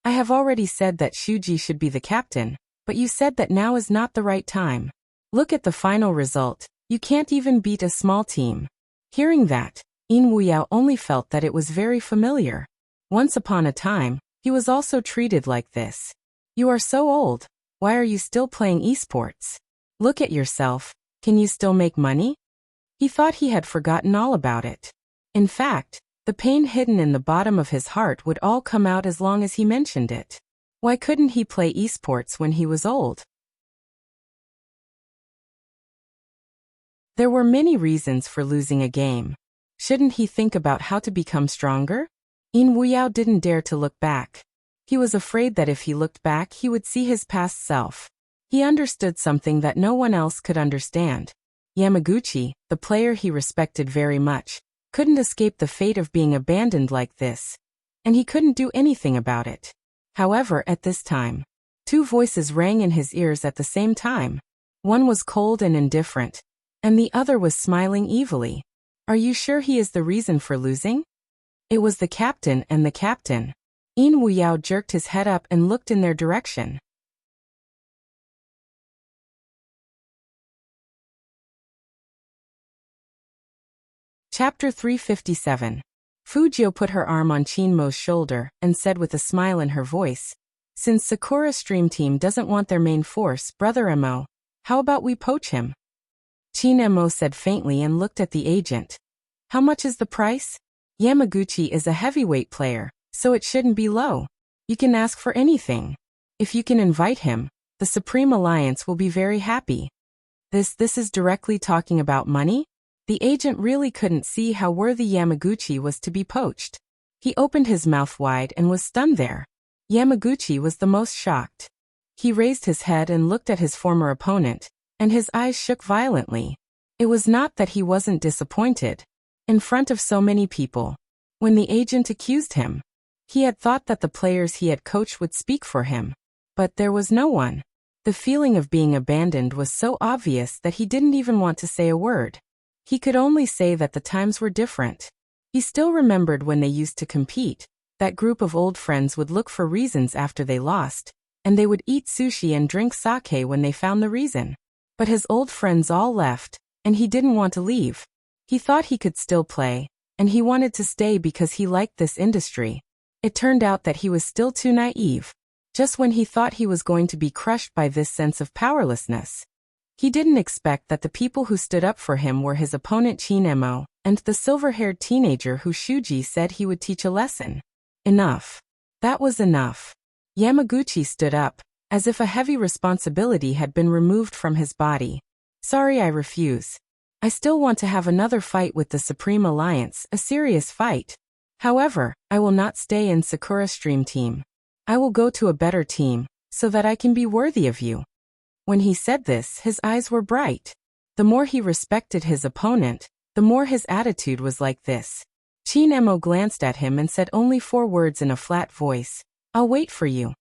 I have already said that Shuji should be the captain, but you said that now is not the right time. Look at the final result. You can't even beat a small team. Hearing that, In Wuyao only felt that it was very familiar. Once upon a time, he was also treated like this. You are so old. Why are you still playing esports? Look at yourself. Can you still make money? He thought he had forgotten all about it. In fact, the pain hidden in the bottom of his heart would all come out as long as he mentioned it. Why couldn't he play esports when he was old? There were many reasons for losing a game. Shouldn't he think about how to become stronger? In Wuyao didn't dare to look back. He was afraid that if he looked back he would see his past self. He understood something that no one else could understand. Yamaguchi, the player he respected very much, couldn't escape the fate of being abandoned like this. And he couldn't do anything about it. However, at this time, two voices rang in his ears at the same time. One was cold and indifferent, and the other was smiling evilly. Are you sure he is the reason for losing? It was the captain and the captain. In Wuyao jerked his head up and looked in their direction. Chapter 357. Fujio put her arm on Chinmo's shoulder and said with a smile in her voice, since Sakura Stream Team doesn't want their main force, Brother Mo, how about we poach him? Chinmo said faintly and looked at the agent. How much is the price? Yamaguchi is a heavyweight player, so it shouldn't be low. You can ask for anything. If you can invite him, the Supreme Alliance will be very happy. This is directly talking about money? The agent really couldn't see how worthy Yamaguchi was to be poached. He opened his mouth wide and was stunned there. Yamaguchi was the most shocked. He raised his head and looked at his former opponent, and his eyes shook violently. It was not that he wasn't disappointed. In front of so many people, when the agent accused him, he had thought that the players he had coached would speak for him. But there was no one. The feeling of being abandoned was so obvious that he didn't even want to say a word. He could only say that the times were different. He still remembered when they used to compete. That group of old friends would look for reasons after they lost, and they would eat sushi and drink sake when they found the reason. But his old friends all left, and he didn't want to leave. He thought he could still play, and he wanted to stay because he liked this industry. It turned out that he was still too naive. Just when he thought he was going to be crushed by this sense of powerlessness. He didn't expect that the people who stood up for him were his opponent Chinemo, and the silver-haired teenager who Shuji said he would teach a lesson. Enough. That was enough. Yamaguchi stood up, as if a heavy responsibility had been removed from his body. Sorry, I refuse. I still want to have another fight with the Supreme Alliance, a serious fight. However, I will not stay in Sakura Stream Team. I will go to a better team, so that I can be worthy of you. When he said this, his eyes were bright. The more he respected his opponent, the more his attitude was like this. Chinemo glanced at him and said only 4 words in a flat voice. I'll wait for you.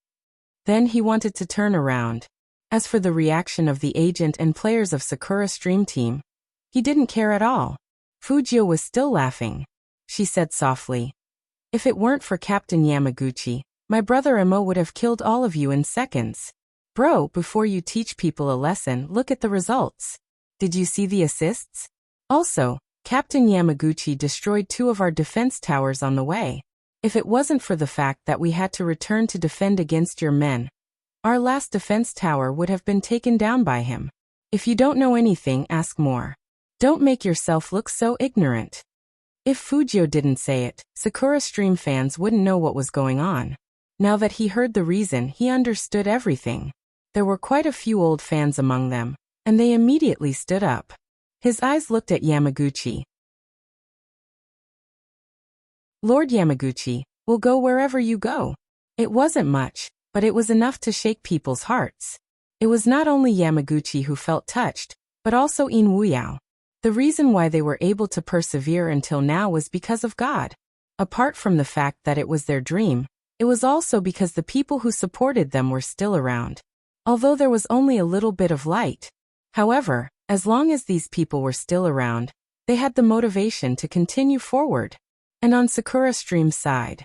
Then he wanted to turn around. As for the reaction of the agent and players of Sakura Stream Team, he didn't care at all. Fujio was still laughing. She said softly. If it weren't for Captain Yamaguchi, my brother Emo would have killed all of you in seconds. Bro, before you teach people a lesson, look at the results. Did you see the assists? Also, Captain Yamaguchi destroyed 2 of our defense towers on the way. If it wasn't for the fact that we had to return to defend against your men, our last defense tower would have been taken down by him. If you don't know anything, ask more. Don't make yourself look so ignorant. If Fujio didn't say it, Sakura Stream fans wouldn't know what was going on. Now that he heard the reason, he understood everything. There were quite a few old fans among them, and they immediately stood up. His eyes looked at Yamaguchi. Lord Yamaguchi, we'll go wherever you go. It wasn't much, but it was enough to shake people's hearts. It was not only Yamaguchi who felt touched, but also In Wuyao. The reason why they were able to persevere until now was because of God. Apart from the fact that it was their dream, it was also because the people who supported them were still around. Although there was only a little bit of light. However, as long as these people were still around, they had the motivation to continue forward. And on Sakura Stream's side,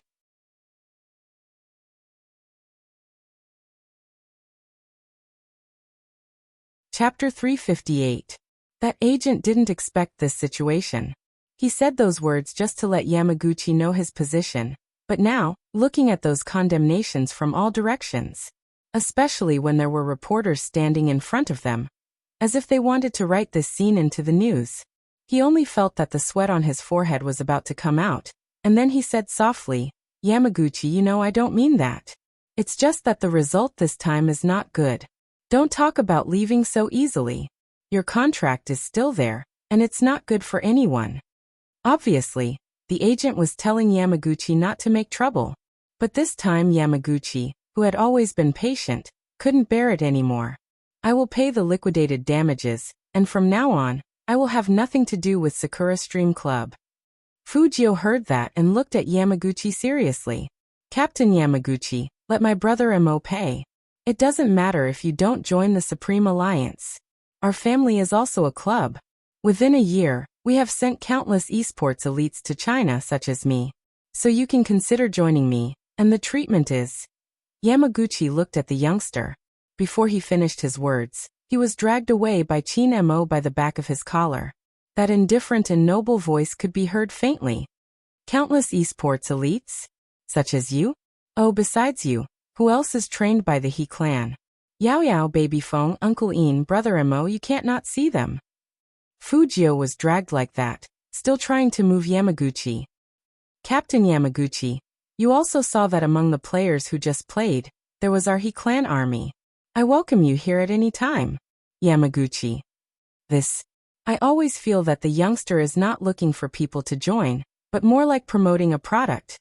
Chapter 358. That agent didn't expect this situation. He said those words just to let Yamaguchi know his position, but now, looking at those condemnations from all directions, especially when there were reporters standing in front of them, as if they wanted to write this scene into the news, he only felt that the sweat on his forehead was about to come out, and then he said softly, "Yamaguchi, you know I don't mean that. It's just that the result this time is not good. Don't talk about leaving so easily. Your contract is still there, and it's not good for anyone." Obviously, the agent was telling Yamaguchi not to make trouble. But this time Yamaguchi, who had always been patient, couldn't bear it anymore. "I will pay the liquidated damages, and from now on, I will have nothing to do with Sakura Stream Club." Fujio heard that and looked at Yamaguchi seriously. "Captain Yamaguchi, let my brother Mo pay. It doesn't matter if you don't join the Supreme Alliance. Our family is also a club. Within a year, we have sent countless esports elites to China such as me. So you can consider joining me, and the treatment is..." Yamaguchi looked at the youngster. Before he finished his words, he was dragged away by Chin Mo by the back of his collar. That indifferent and noble voice could be heard faintly. "Countless esports elites? Such as you? Oh, besides you, who else is trained by the He clan? Yao Yao, Baby Feng, Uncle Ian, Brother Mo, you can't not see them." Fujio was dragged like that, still trying to move Yamaguchi. "Captain Yamaguchi, you also saw that among the players who just played, there was our He clan army. I welcome you here at any time." Yamaguchi. I always feel that the youngster is not looking for people to join, but more like promoting a product.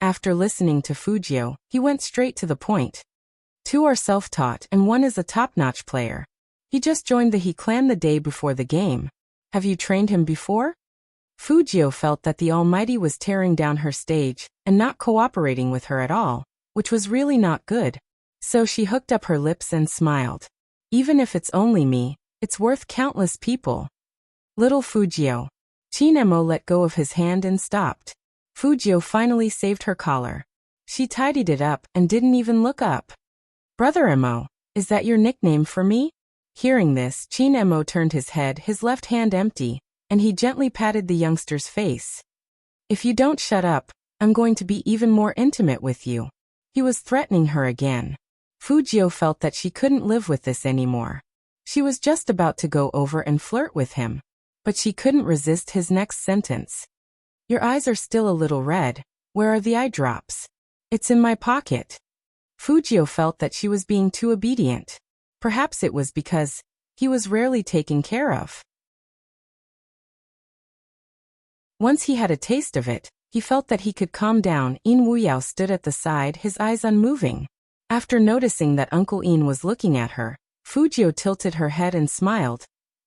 After listening to Fujio, he went straight to the point. "Two are self-taught and one is a top-notch player. He just joined the He clan the day before the game. Have you trained him before?" Fujio felt that the Almighty was tearing down her stage and not cooperating with her at all, which was really not good. So she hooked up her lips and smiled. "Even if it's only me, it's worth countless people." Little Fujio. Chin Mo let go of his hand and stopped. Fujio finally saved her collar. She tidied it up and didn't even look up. "Brother Mo, is that your nickname for me?" Hearing this, Chin Mo turned his head, his left hand empty, and he gently patted the youngster's face. "If you don't shut up, I'm going to be even more intimate with you." He was threatening her again. Fujio felt that she couldn't live with this anymore. She was just about to go over and flirt with him, but she couldn't resist his next sentence. "Your eyes are still a little red. Where are the eye drops?" "It's in my pocket." Fujio felt that she was being too obedient. Perhaps it was because he was rarely taken care of. Once he had a taste of it, he felt that he could calm down. In Wuyao stood at the side, his eyes unmoving. After noticing that Uncle Ian was looking at her, Fujio tilted her head and smiled,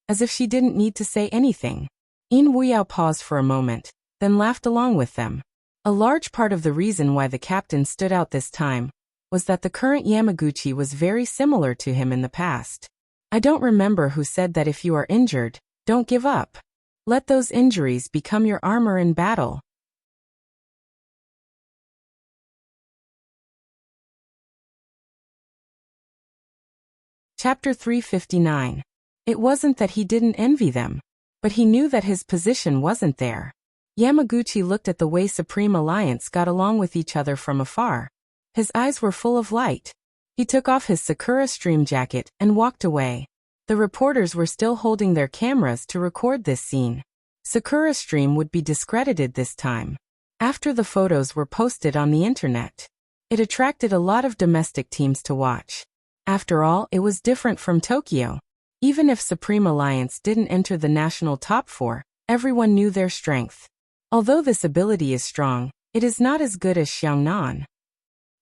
as if she didn't need to say anything. In Wuyao paused for a moment, then laughed along with them. A large part of the reason why the captain stood out this time was that the current Yamaguchi was very similar to him in the past. "I don't remember who said that if you are injured, don't give up. Let those injuries become your armor in battle." Chapter 359. It wasn't that he didn't envy them, but he knew that his position wasn't there. Yamaguchi looked at the way Supreme Alliance got along with each other from afar. His eyes were full of light. He took off his Sakura Stream jacket and walked away. The reporters were still holding their cameras to record this scene. Sakura Stream would be discredited this time. After the photos were posted on the internet, it attracted a lot of domestic teams to watch. After all, it was different from Tokyo. Even if Supreme Alliance didn't enter the national top 4, everyone knew their strength. Although this ability is strong, it is not as good as Xiangnan.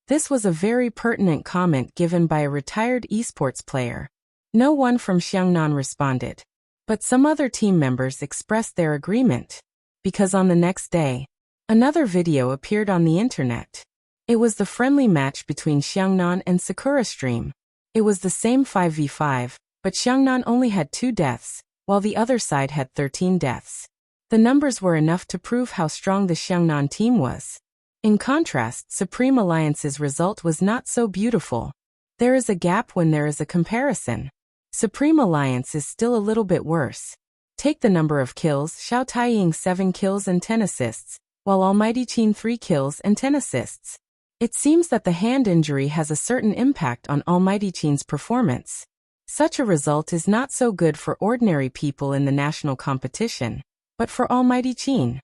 This was a very pertinent comment given by a retired esports player. No one from Xiangnan responded, but some other team members expressed their agreement. Because on the next day, another video appeared on the internet. It was the friendly match between Xiangnan and Sakura Stream. It was the same 5v5, but Xiangnan only had 2 deaths, while the other side had 13 deaths. The numbers were enough to prove how strong the Xiangnan team was. In contrast, Supreme Alliance's result was not so beautiful. There is a gap when there is a comparison. Supreme Alliance is still a little bit worse. Take the number of kills, Xiao Taiying 7 kills and 10 assists, while Almighty Qin 3 kills and 10 assists. It seems that the hand injury has a certain impact on Almighty Qin's performance. Such a result is not so good for ordinary people in the national competition, but for Almighty Qin.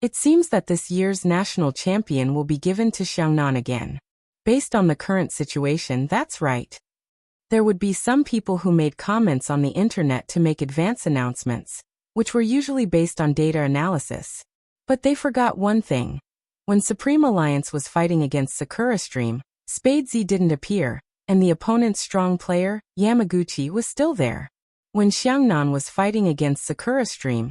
It seems that this year's national champion will be given to Xiangnan again. Based on the current situation, that's right. There would be some people who made comments on the internet to make advance announcements, which were usually based on data analysis. But they forgot one thing. When Supreme Alliance was fighting against Sakura Stream, Spade Z didn't appear, and the opponent's strong player, Yamaguchi, was still there. When Xiangnan was fighting against Sakura Stream,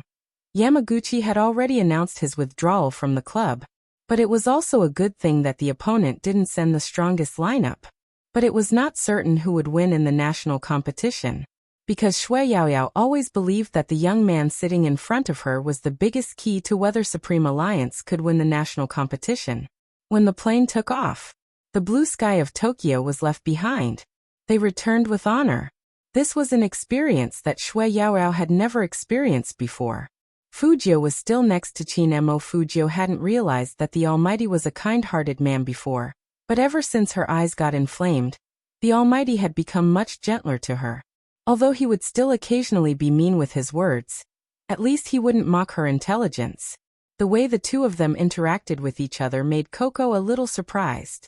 Yamaguchi had already announced his withdrawal from the club. But it was also a good thing that the opponent didn't send the strongest lineup. But it was not certain who would win in the national competition, because Shui Yaoyao always believed that the young man sitting in front of her was the biggest key to whether Supreme Alliance could win the national competition. When the plane took off, the blue sky of Tokyo was left behind. They returned with honor. This was an experience that Shui Yaoyao had never experienced before. Fujio was still next to Qin Mo. Fujio hadn't realized that the Almighty was a kind-hearted man before. But ever since her eyes got inflamed, the Almighty had become much gentler to her. Although he would still occasionally be mean with his words, at least he wouldn't mock her intelligence. The way the two of them interacted with each other made Coco a little surprised.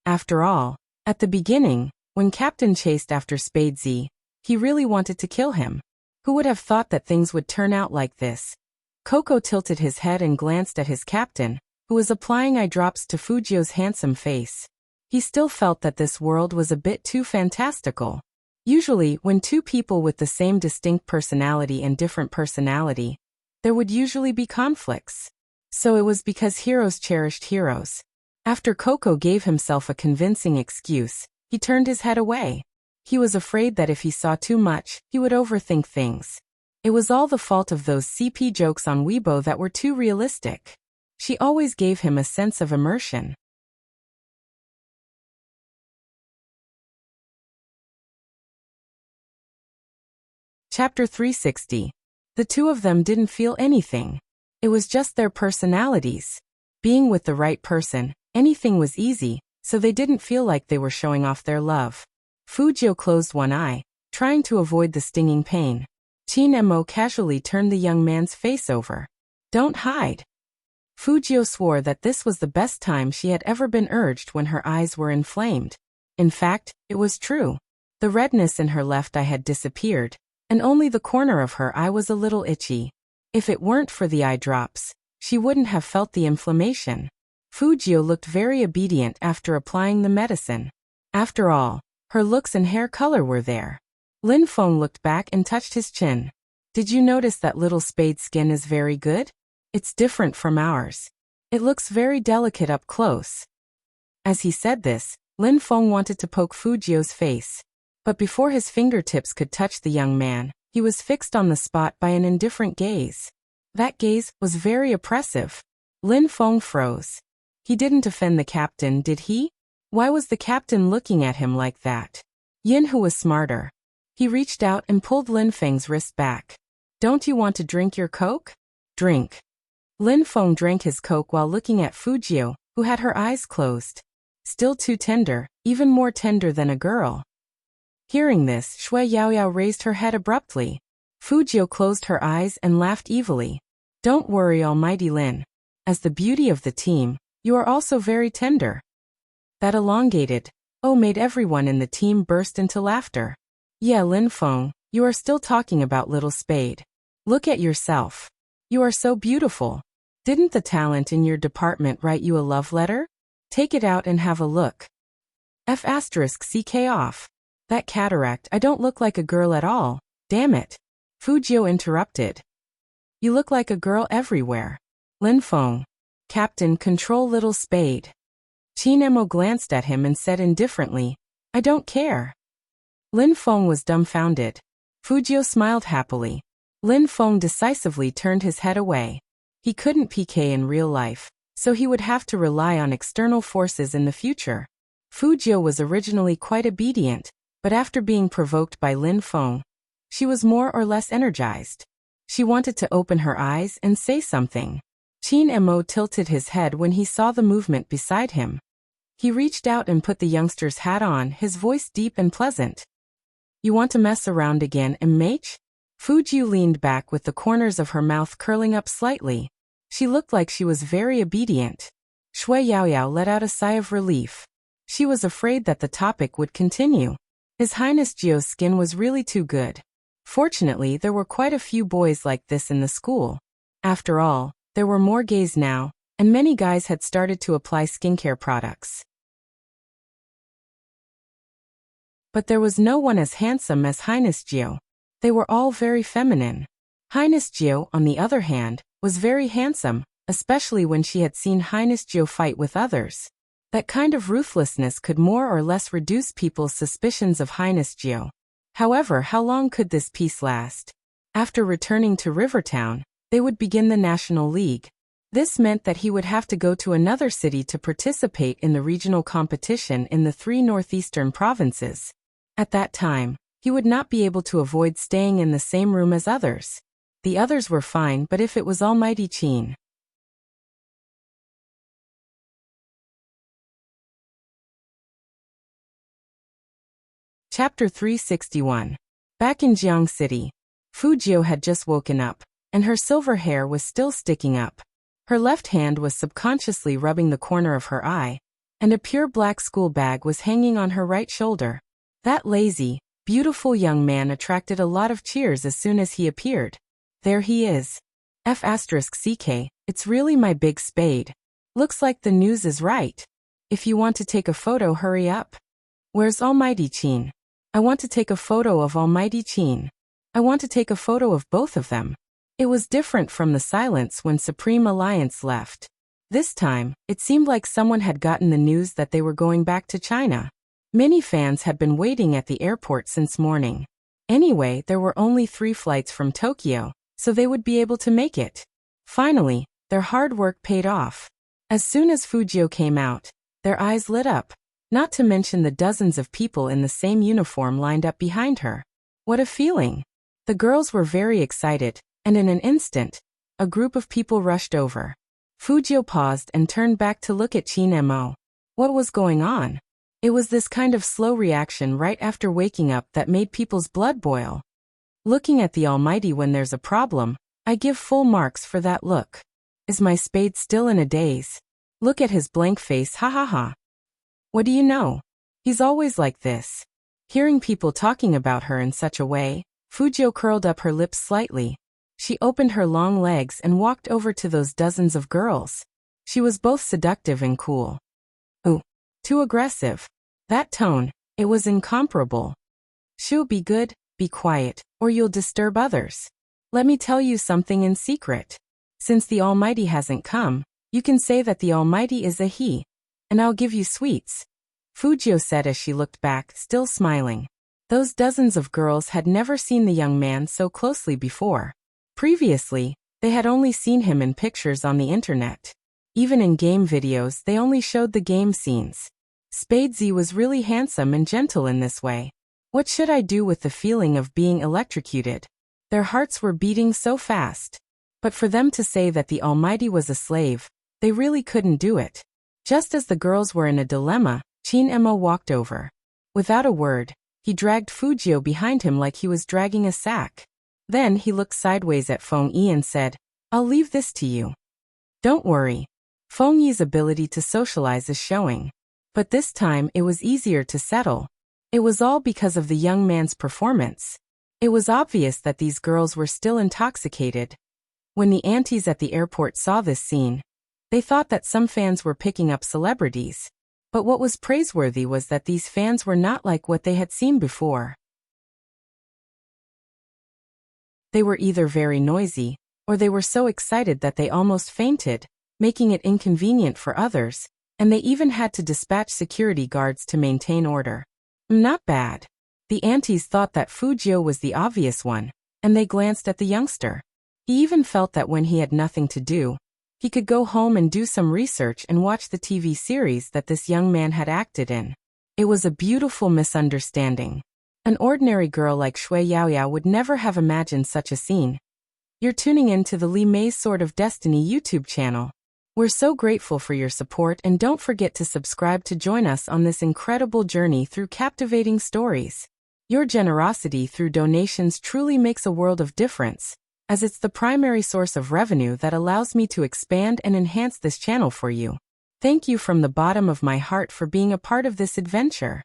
After all, at the beginning, when Captain chased after Spade Z, he really wanted to kill him. Who would have thought that things would turn out like this? Coco tilted his head and glanced at his captain, who was applying eye drops to Fujio's handsome face. He still felt that this world was a bit too fantastical. Usually, when two people with the same distinct personality and different personality, there would usually be conflicts. So it was because heroes cherished heroes. After Coco gave himself a convincing excuse, he turned his head away. He was afraid that if he saw too much, he would overthink things. It was all the fault of those CP jokes on Weibo that were too realistic. She always gave him a sense of immersion. Chapter 360. The two of them didn't feel anything. It was just their personalities. Being with the right person, anything was easy, so they didn't feel like they were showing off their love. Fujio closed one eye, trying to avoid the stinging pain. Qin Mo casually turned the young man's face over. "Don't hide." Fujio swore that this was the best time she had ever been urged when her eyes were inflamed. In fact, it was true. The redness in her left eye had disappeared, and only the corner of her eye was a little itchy. If it weren't for the eye drops, she wouldn't have felt the inflammation. Fujio looked very obedient after applying the medicine. After all, her looks and hair color were there. Lin Feng looked back and touched his chin. "Did you notice that little Spade's skin is very good? It's different from ours. It looks very delicate up close." As he said this, Lin Feng wanted to poke Fujio's face. But before his fingertips could touch the young man, he was fixed on the spot by an indifferent gaze. That gaze was very oppressive. Lin Feng froze. He didn't offend the captain, did he? Why was the captain looking at him like that? Yin Hu was smarter. He reached out and pulled Lin Feng's wrist back. "Don't you want to drink your Coke?" "Drink." Lin Feng drank his Coke while looking at Fujio, who had her eyes closed. Still too tender, even more tender than a girl. Hearing this, Shui Yaoyao raised her head abruptly. Fujio closed her eyes and laughed evilly. "Don't worry, Almighty Lin. As the beauty of the team, you are also very tender." That elongated "oh" made everyone in the team burst into laughter. "Yeah, Lin Feng, you are still talking about little Spade. Look at yourself. You are so beautiful. Didn't the talent in your department write you a love letter? Take it out and have a look." F***ck off. That cataract, I don't look like a girl at all. Damn it. Fujio interrupted. "You look like a girl everywhere." Lin Feng. "Captain, control little Spade." Qin Mo glanced at him and said indifferently, "I don't care." Lin Feng was dumbfounded. Fujio smiled happily. Lin Feng decisively turned his head away. He couldn't PK in real life, so he would have to rely on external forces in the future. Fujio was originally quite obedient, but after being provoked by Lin Feng, She was more or less energized. She wanted to open her eyes and say something. Chin Mo tilted his head when he saw the movement beside him. He reached out and put the youngster's hat on, his voice deep and pleasant. You want to mess around again, mate? Fujiu leaned back with the corners of her mouth curling up slightly. She looked like she was very obedient. Shui Yaoyao let out a sigh of relief. She was afraid that the topic would continue. His Highness Jio's skin was really too good. Fortunately, there were quite a few boys like this in the school. After all, there were more gays now, and many guys had started to apply skincare products. But there was no one as handsome as Highness Jio. They were all very feminine. Highness Jio, on the other hand, was very handsome, especially when she had seen Highness Jio fight with others. That kind of ruthlessness could more or less reduce people's suspicions of Highness Jio. However, how long could this peace last? After returning to Rivertown, they would begin the National League. This meant that he would have to go to another city to participate in the regional competition in the 3 northeastern provinces. At that time, he would not be able to avoid staying in the same room as others. The others were fine, but if it was Almighty Qin. Chapter 361. Back in Jiang City, Fujiu had just woken up, and her silver hair was still sticking up. Her left hand was subconsciously rubbing the corner of her eye, and a pure black school bag was hanging on her right shoulder. That lazy, beautiful young man attracted a lot of cheers as soon as he appeared. There he is. F***CK, it's really my big spade. Looks like the news is right. If you want to take a photo, hurry up. Where's Almighty Qin? I want to take a photo of Almighty Qin. I want to take a photo of both of them. It was different from the silence when Supreme Alliance left. This time, it seemed like someone had gotten the news that they were going back to China. Many fans had been waiting at the airport since morning. Anyway, there were only 3 flights from Tokyo, so they would be able to make it. Finally, their hard work paid off. As soon as Fujiu came out, their eyes lit up, not to mention the dozens of people in the same uniform lined up behind her. What a feeling! The girls were very excited, and in an instant, a group of people rushed over. Fujiu paused and turned back to look at Qin Mo. What was going on? It was this kind of slow reaction right after waking up that made people's blood boil. Looking at the Almighty when there's a problem, I give full marks for that look. Is my spade still in a daze? Look at his blank face, ha ha ha. What do you know? He's always like this. Hearing people talking about her in such a way, Fujiu curled up her lips slightly. She opened her long legs and walked over to those dozens of girls. She was both seductive and cool. Ooh, too aggressive. That tone, it was incomparable. Shoo, be good, be quiet, or you'll disturb others. Let me tell you something in secret. Since the Almighty hasn't come, you can say that the Almighty is a he, and I'll give you sweets. Fujiu said as she looked back, still smiling. Those dozens of girls had never seen the young man so closely before. Previously, they had only seen him in pictures on the internet. Even in game videos, they only showed the game scenes. Spadesy was really handsome and gentle in this way. What should I do with the feeling of being electrocuted? Their hearts were beating so fast. But for them to say that the Almighty was a slave, they really couldn't do it. Just as the girls were in a dilemma, Qin Mo walked over. Without a word, he dragged Fujiu behind him like he was dragging a sack. Then he looked sideways at Feng Yi and said, I'll leave this to you. Don't worry. Feng Yi's ability to socialize is showing. But this time it was easier to settle. It was all because of the young man's performance. It was obvious that these girls were still intoxicated. When the aunties at the airport saw this scene, they thought that some fans were picking up celebrities. But what was praiseworthy was that these fans were not like what they had seen before. They were either very noisy, or they were so excited that they almost fainted, making it inconvenient for others, and they even had to dispatch security guards to maintain order. Not bad. The aunties thought that Fujiu was the obvious one, and they glanced at the youngster. He even felt that when he had nothing to do, he could go home and do some research and watch the TV series that this young man had acted in. It was a beautiful misunderstanding. An ordinary girl like Shui Yaoyao would never have imagined such a scene. You're tuning in to the Li Mei's Sword of Destiny YouTube channel. We're so grateful for your support, and don't forget to subscribe to join us on this incredible journey through captivating stories. Your generosity through donations truly makes a world of difference, as it's the primary source of revenue that allows me to expand and enhance this channel for you. Thank you from the bottom of my heart for being a part of this adventure.